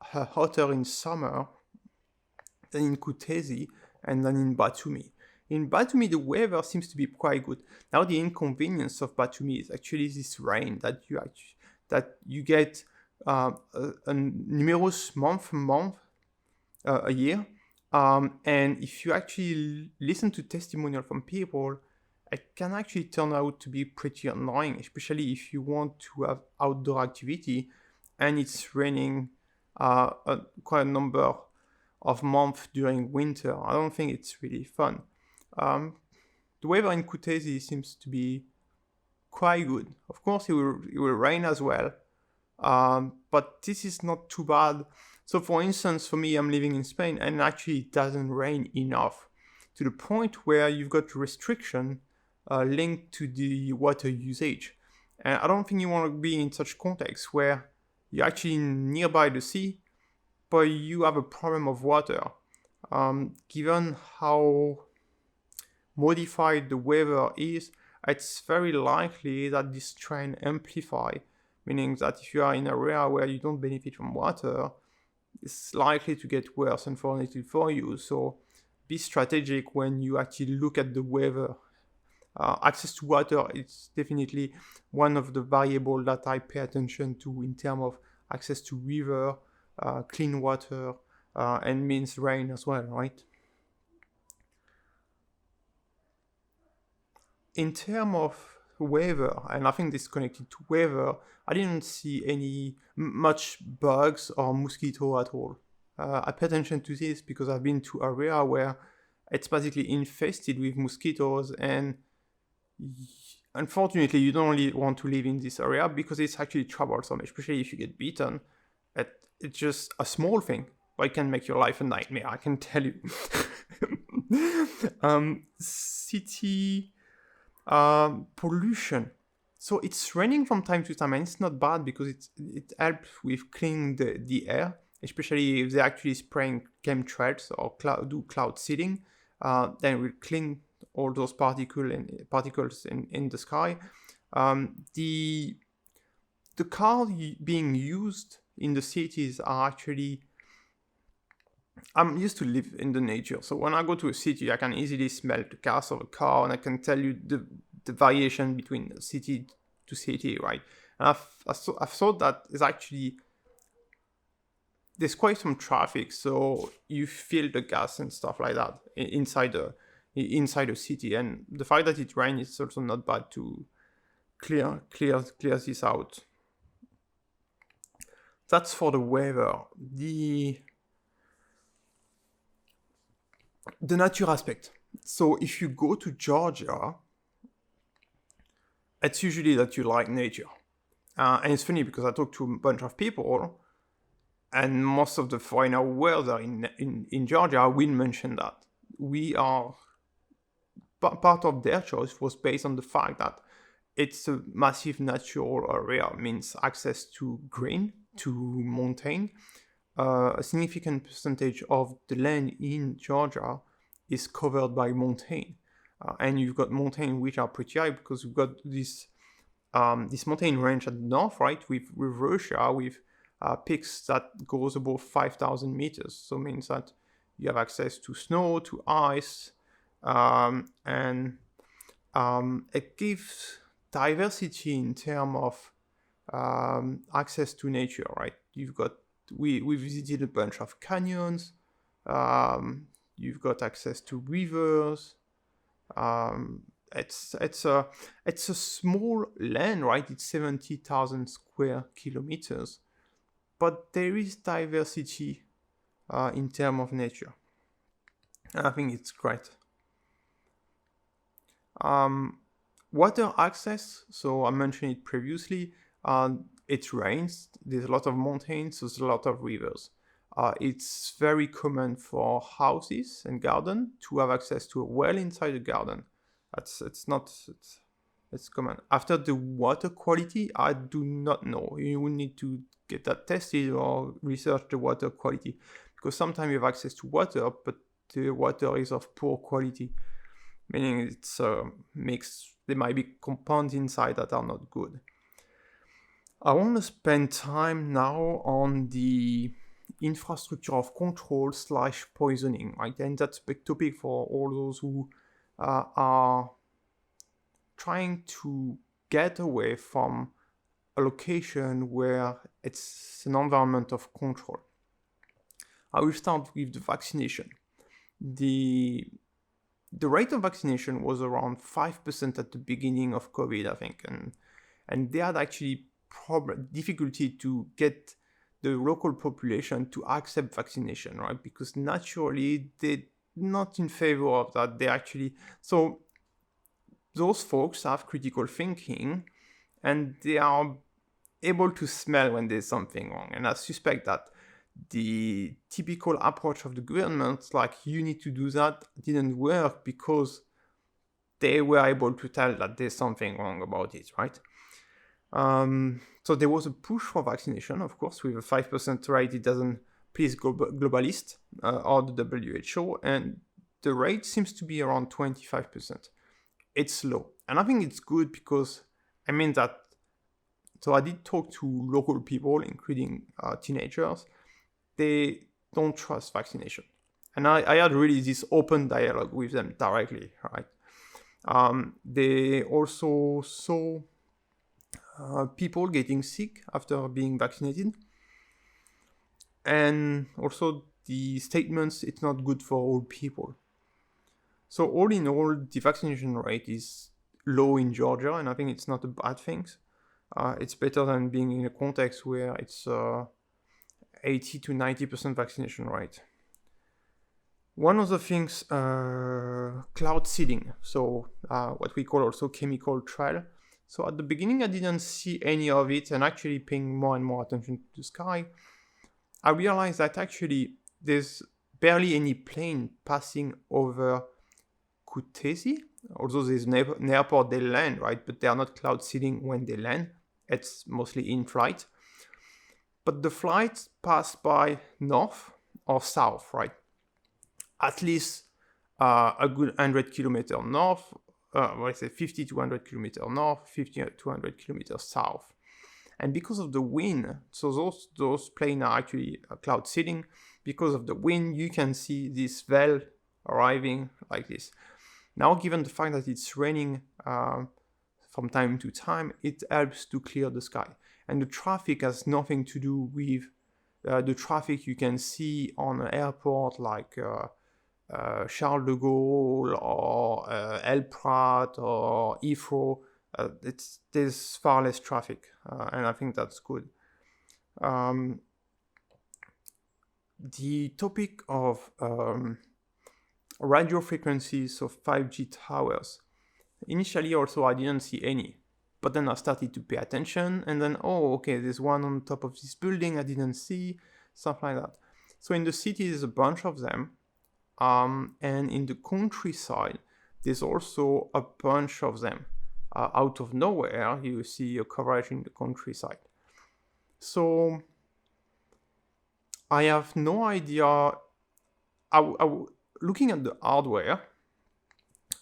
hotter in summer than in Kutaisi and then in Batumi. In Batumi, the weather seems to be quite good. Now, the inconvenience of Batumi is actually this rain that you get a numerous month a year. And if you actually listen to testimonial from people, it can actually turn out to be pretty annoying, especially if you want to have outdoor activity and it's raining quite a number of months during winter. I don't think it's really fun. The weather in Kutaisi seems to be quite good. Of course, it will rain as well, but this is not too bad. So, for instance, for me, I'm living in Spain, and actually it doesn't rain enough to the point where you've got restriction linked to the water usage. And I don't think you want to be in such context where you're actually nearby the sea, but you have a problem of water. Given how modified the weather is, it's very likely that this trend amplify, meaning that if you are in an area where you don't benefit from water, it's likely to get worse, unfortunately for you. So be strategic when you actually look at the weather. Access to water is definitely one of the variables that I pay attention to in terms of access to river, clean water, and means rain as well, right? In terms of weather, and I think this is connected to weather, I didn't see any much bugs or mosquito at all. I pay attention to this because I've been to area where it's basically infested with mosquitoes, and unfortunately you don't really want to live in this area because it's actually troublesome, especially if you get bitten. It's just a small thing, but it can make your life a nightmare, I can tell you. City pollution. So it's raining from time to time, and it's not bad because it helps with cleaning the air, especially if they're actually spraying chemtrails or cloud seeding. Then we clean all those particles in the sky. The cars being used in the cities are actually... I'm used to live in the nature, so when I go to a city, I can easily smell the gas of a car, and I can tell you the variation between city to city, right? And I've thought that is actually... there's quite some traffic, so you feel the gas and stuff like that inside a city, and the fact that it rains is also not bad to clear this out. That's for the weather. The nature aspect. So if you go to Georgia, it's usually that you like nature. And it's funny because I talked to a bunch of people, and most of the foreigners were there in Georgia will mention that we are... part of their choice was based on the fact that it's a massive natural area, means access to green, to mountain. A significant percentage of the land in Georgia is covered by mountain, and you've got mountains which are pretty high because you've got this mountain range at the north, right, with Russia, with peaks that goes above 5,000 meters. So it means that you have access to snow, to ice, and it gives diversity in terms of access to nature, right? You've got... we visited a bunch of canyons. You've got access to rivers. It's a small land, right? It's 70,000 square kilometers, but there is diversity in terms of nature, and I think it's great. Water access. So I mentioned it previously. It rains, there's a lot of mountains, so there's a lot of rivers. It's very common for houses and garden to have access to a well inside the garden. It's common. After the water quality, I do not know. You will need to get that tested or research the water quality, because sometimes you have access to water, but the water is of poor quality, meaning it's mixed. There might be compounds inside that are not good. I want to spend time now on the infrastructure of control / poisoning, right? And that's a big topic for all those who are trying to get away from a location where it's an environment of control. I will start with the vaccination. The rate of vaccination was around 5% at the beginning of COVID, I think, and they had actually difficulty to get the local population to accept vaccination, right? Because naturally they're not in favor of that. They actually, so those folks have critical thinking and they are able to smell when there's something wrong. And I suspect that the typical approach of the government, like you need to do that, didn't work because they were able to tell that there's something wrong about it, right? So there was a push for vaccination, of course, with a 5% rate. It doesn't please globalists or the WHO, and the rate seems to be around 25%. It's low, and I think it's good because I mean that. So I did talk to local people, including teenagers. They don't trust vaccination, and I had really this open dialogue with them directly, right? They also saw people getting sick after being vaccinated, and also the statements it's not good for all people. So all in all, the vaccination rate is low in Georgia, and I think it's not a bad thing. It's better than being in a context where it's 80 to 90% vaccination rate. One of the things, cloud seeding, so what we call also chemical trail. So at the beginning, I didn't see any of it, and actually paying more and more attention to the sky, I realized that actually there's barely any plane passing over Kutaisi, although there's an airport they land, right? But they are not cloud seeding when they land. It's mostly in flight. But the flights pass by north or south, right? At least a good 100 kilometers north, I say 50 to 100 kilometers north, 50 to 100 kilometers south. And because of the wind, so those planes are actually cloud seeding. Because of the wind, you can see this veil arriving like this. Now, given the fact that it's raining from time to time, it helps to clear the sky. And the traffic has nothing to do with the traffic you can see on an airport like Charles de Gaulle or El Prat or Heathrow. There's far less traffic, and I think that's good. The topic of radio frequencies of 5G towers. Initially also I didn't see any, but then I started to pay attention, and then, oh, okay, there's one on top of this building I didn't see, stuff like that. So in the city there's a bunch of them, and in the countryside there's also a bunch of them. Out of nowhere you see a coverage in the countryside. So I have no idea. Looking at the hardware,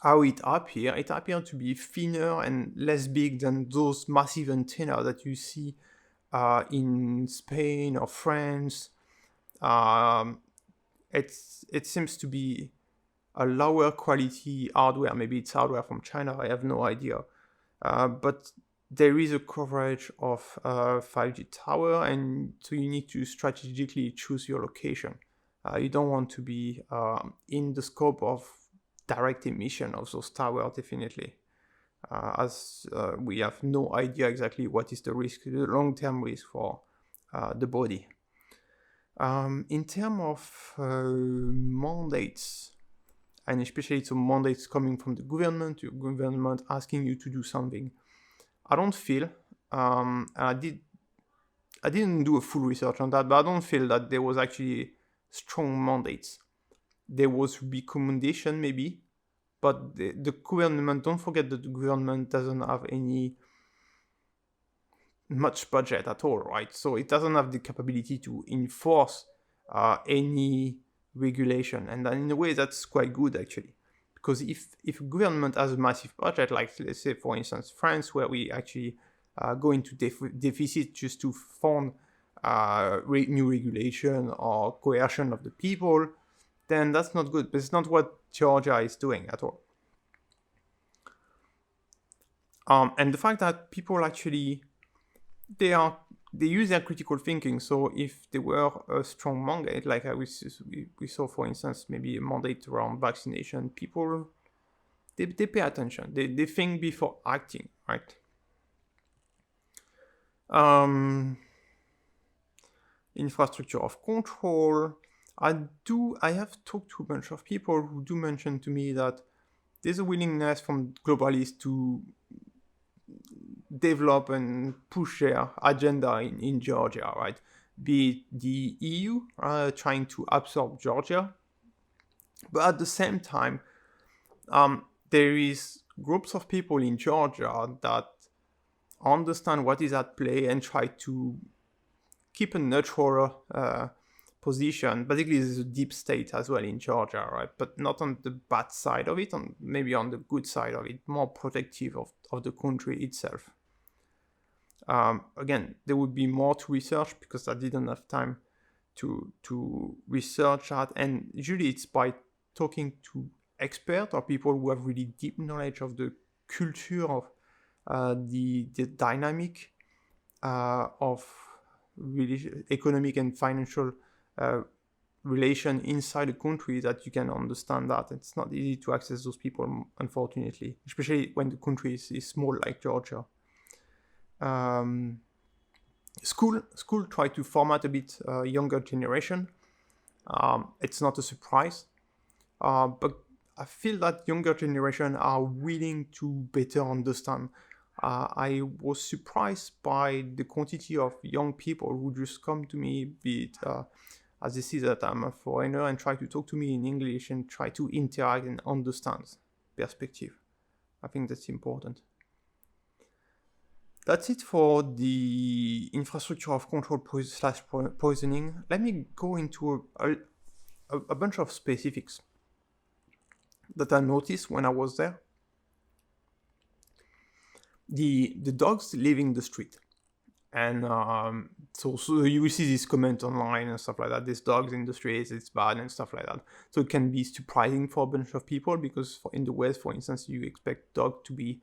how it appeared to be thinner and less big than those massive antennas that you see in Spain or France. It seems to be a lower quality hardware. Maybe it's hardware from China, I have no idea. But there is a coverage of 5G tower, and so you need to strategically choose your location. You don't want to be in the scope of direct emission of those towers, definitely, as we have no idea exactly what is the risk, the long-term risk for the body. In terms of mandates, and especially some mandates coming from the government, your government asking you to do something, I don't feel, I didn't do a full research on that, but I don't feel that there was actually strong mandates. There was recommendation maybe, but the government, don't forget that the government doesn't have any much budget at all, right? So it doesn't have the capability to enforce any regulation, and in a way that's quite good actually, because if government has a massive budget, like let's say for instance France, where we actually go into deficit just to fund new regulation or coercion of the people, then that's not good. But it's not what Georgia is doing at all. And the fact that people actually they use their critical thinking. So if there were a strong mandate, like we saw, for instance, maybe a mandate around vaccination, people they pay attention. They think before acting, right? Infrastructure of control. I have talked to a bunch of people who do mention to me that there's a willingness from globalists to develop and push their agenda in Georgia, right? Be it the EU trying to absorb Georgia, but at the same time, there is groups of people in Georgia that understand what is at play and try to keep a neutral position. Basically, there's a deep state as well in Georgia, right? But not on the bad side of it, maybe on the good side of it, more protective of the country itself. Again, there would be more to research because I didn't have time to research that. And usually it's by talking to experts or people who have really deep knowledge of the culture of the dynamic of really economic and financial relation inside a country that you can understand that. It's not easy to access those people, unfortunately, especially when the country is small like Georgia. School try to format a bit younger generation. It's not a surprise, but I feel that younger generation are willing to better understand. I was surprised by the quantity of young people who just come to me, be it as they see that I'm a foreigner, and try to talk to me in English and try to interact and understand perspective. I think that's important. That's it for the infrastructure of control / poisoning. Let me go into a bunch of specifics that I noticed when I was there. The dogs living the street. And so you will see this comment online and stuff like that. There's dogs in the streets, it's bad and stuff like that. So it can be surprising for a bunch of people because in the West, for instance, you expect dog to be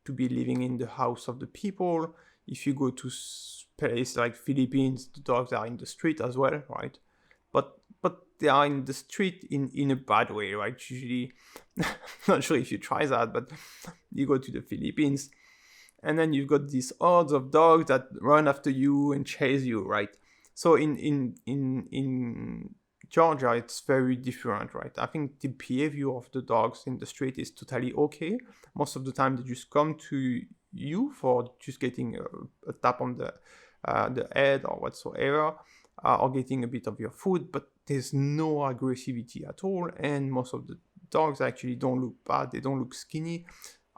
living in the house of the people. If you go to places like Philippines, the dogs are in the street as well, right? But they are in the street in a bad way, right? Usually, not sure if you try that, but you go to the Philippines, and then you've got these hordes of dogs that run after you and chase you, right? So in Georgia, it's very different, right? I think the behavior of the dogs in the street is totally okay. Most of the time, they just come to you for just getting a tap on the head or whatsoever, or getting a bit of your food, but there's no aggressivity at all, and most of the dogs actually don't look bad, they don't look skinny.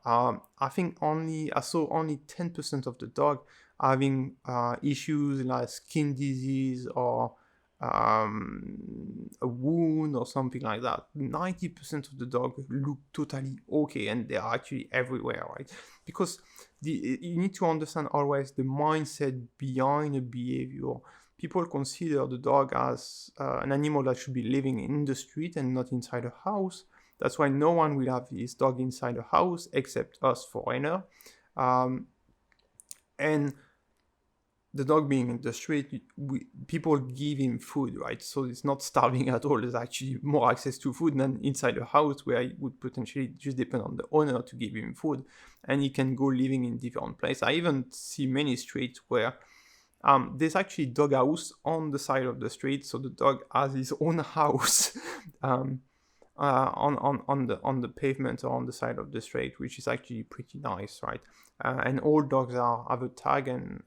I think I saw only 10% of the dog having issues like skin disease or a wound or something like that. 90% of the dog look totally okay, and they are actually everywhere, right? Because you need to understand always the mindset behind a behavior. People consider the dog as an animal that should be living in the street and not inside a house. That's why no one will have his dog inside a house except us foreigner. And the dog being in the street, people give him food, right? So it's not starving at all. There's actually more access to food than inside a house where it would potentially just depend on the owner to give him food. And he can go living in different places. I even see many streets where there's actually dog house on the side of the street. So the dog has his own house on the pavement or on the side of the street, which is actually pretty nice, right? And all dogs have a tag, and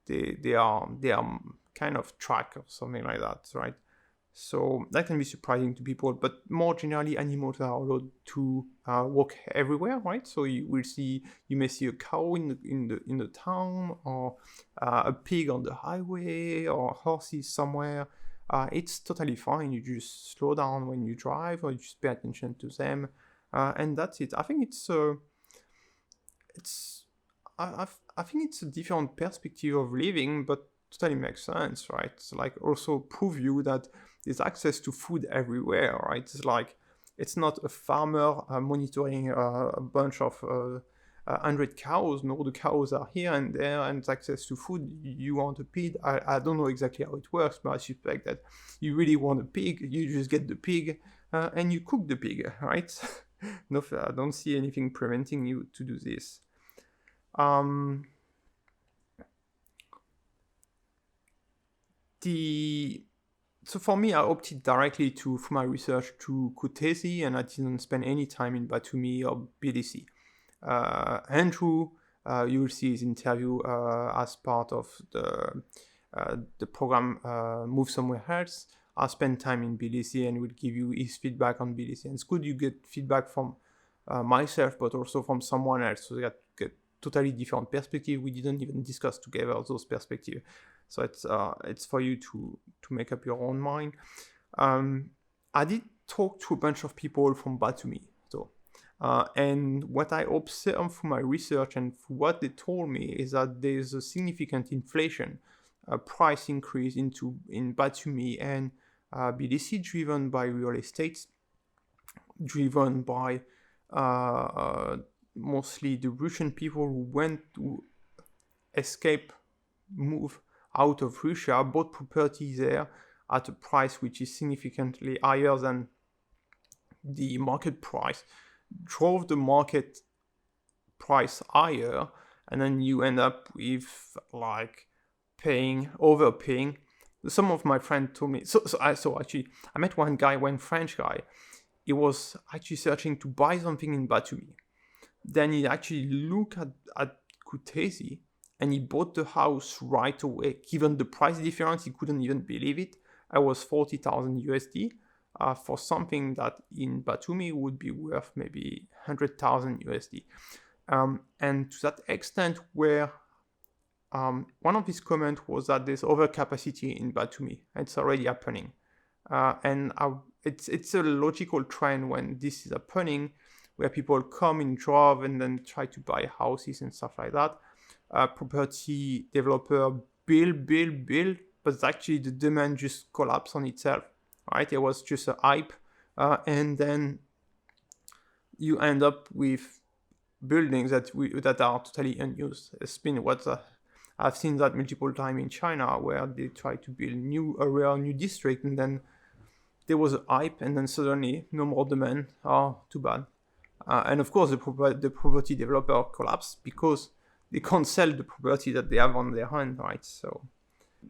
they are kind of tracked or something like that, right? So that can be surprising to people, but more generally, animals are allowed to walk everywhere, right? So you may see a cow in the town, or a pig on the highway, or horses somewhere. It's totally fine. You just slow down when you drive, or you just pay attention to them, and that's it. I think I think it's a different perspective of living, but totally makes sense, right? So like also prove you that there's access to food everywhere, right? It's like It's not a farmer monitoring a bunch of 100 cows. No, the cows are here and there, and it's access to food. You want a pig. I don't know exactly how it works, but I suspect that you really want a pig, you just get the pig and you cook the pig, right? No, I don't see anything preventing you to do this. So for me, I opted directly for my research to Kutaisi, and I didn't spend any time in Batumi or BDC. Andrew, you will see his interview as part of the program Move Somewhere Else. I spend time in BDC and will give you his feedback on BDC. And it's good you get feedback from myself, but also from someone else, so you get totally different perspective. We didn't even discuss together those perspectives. So it's for you to make up your own mind. I did talk to a bunch of people from Batumi, so and what I observed from my research and what they told me is that there's a significant inflation, price increase in Batumi and BDC, driven by real estate, driven by mostly the Russian people who went to move out of Russia, bought property there at a price which is significantly higher than the market price, drove the market price higher, and then you end up with like overpaying. Some of my friends told me, so actually I met one French guy. He was actually searching to buy something in Batumi. Then he actually looked at Kutaisi, and he bought the house right away. Given the price difference, he couldn't even believe it. I was 40,000 USD for something that in Batumi would be worth maybe 100,000 USD. And to that extent, where one of his comments was that there's overcapacity in Batumi. It's already happening. And it's a logical trend when this is happening, where people come in drove and then try to buy houses and stuff like that. Property developer build, but actually the demand just collapsed on itself, right? It was just a hype, and then you end up with buildings that are totally unused. It's been I've seen that multiple times in China, where they try to build new area, new district, and then there was a hype, and then suddenly no more demand. Oh, too bad. And of course, the property developer collapsed because they can't sell the property that they have on their hand, right? So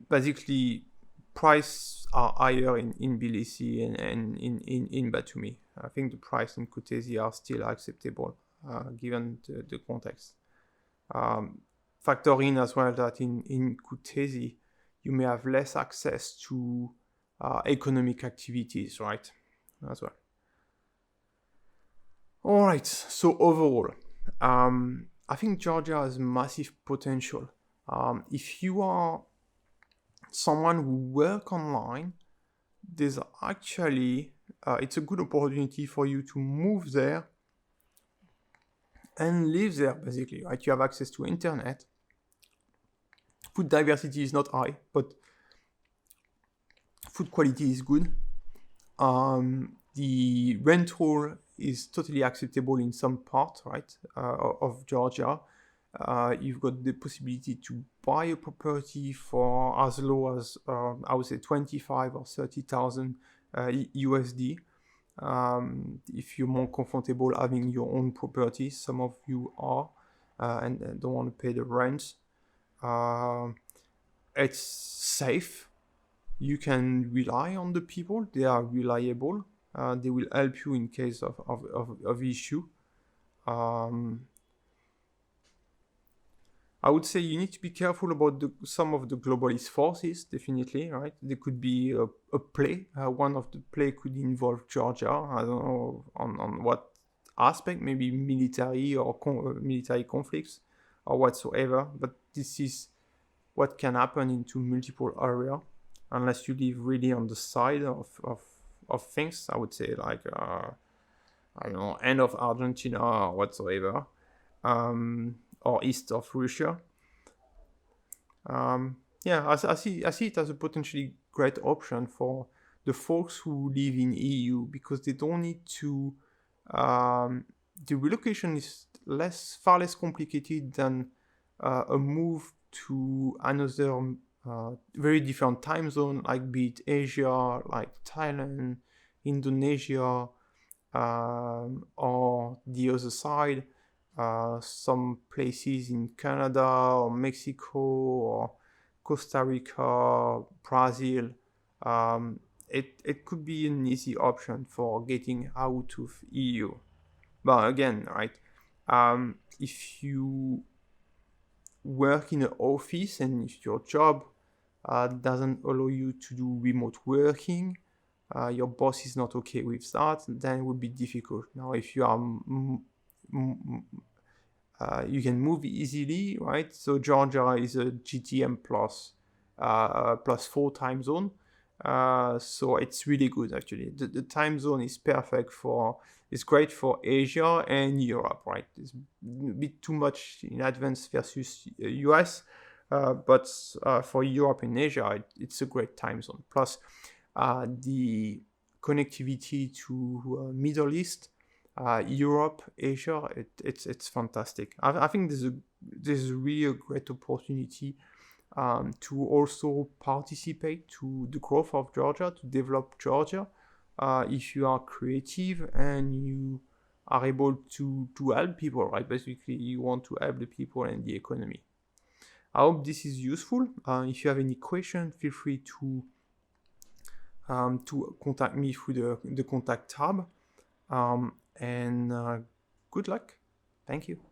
basically, prices are higher in Tbilisi and in Batumi. I think the price in Kutaisi are still acceptable given the context. Factor in as well that in Kutaisi, you may have less access to economic activities, right? As well. All right, so overall, I think Georgia has massive potential. If you are someone who works online, there's actually, it's a good opportunity for you to move there and live there, basically, right? You have access to internet. Food diversity is not high, but food quality is good. The rental is totally acceptable in some part, right, of Georgia. You've got the possibility to buy a property for as low as I would say 25 or 30,000 USD. If you're more comfortable having your own property, some of you are, and don't want to pay the rent. It's safe. You can rely on the people; they are reliable. They will help you in case of issue. I would say you need to be careful about some of the globalist forces, definitely, right? There could be a play. One of the play could involve Georgia. I don't know on what aspect, maybe military or military conflicts or whatsoever. But this is what can happen into multiple areas, unless you live really on the side of things. I would say like I don't know, end of Argentina or whatsoever. Or east of Russia. I see it as a potentially great option for the folks who live in EU, because they don't need to. The relocation is far less complicated than a move to another very different time zone, like be it Asia, like Thailand, Indonesia, or the other side, some places in Canada or Mexico or Costa Rica, Brazil. It could be an easy option for getting out of EU. But again, right, if you work in an office and if your job doesn't allow you to do remote working, your boss is not okay with that, then it would be difficult. Now, if you are you can move easily, right? So Georgia is a GTM plus 4 time zone. So it's really good actually. The time zone is perfect it's great for Asia and Europe, right? It's a bit too much in advance versus US, but for Europe and Asia, it's a great time zone. Plus, the connectivity to Middle East, Europe, Asia, it's fantastic. I think this is really a great opportunity to also participate to the growth of Georgia, to develop Georgia. If you are creative and you are able to help people, right? Basically, you want to help the people and the economy. I hope this is useful. If you have any questions, feel free to contact me through the contact tab. And good luck. Thank you.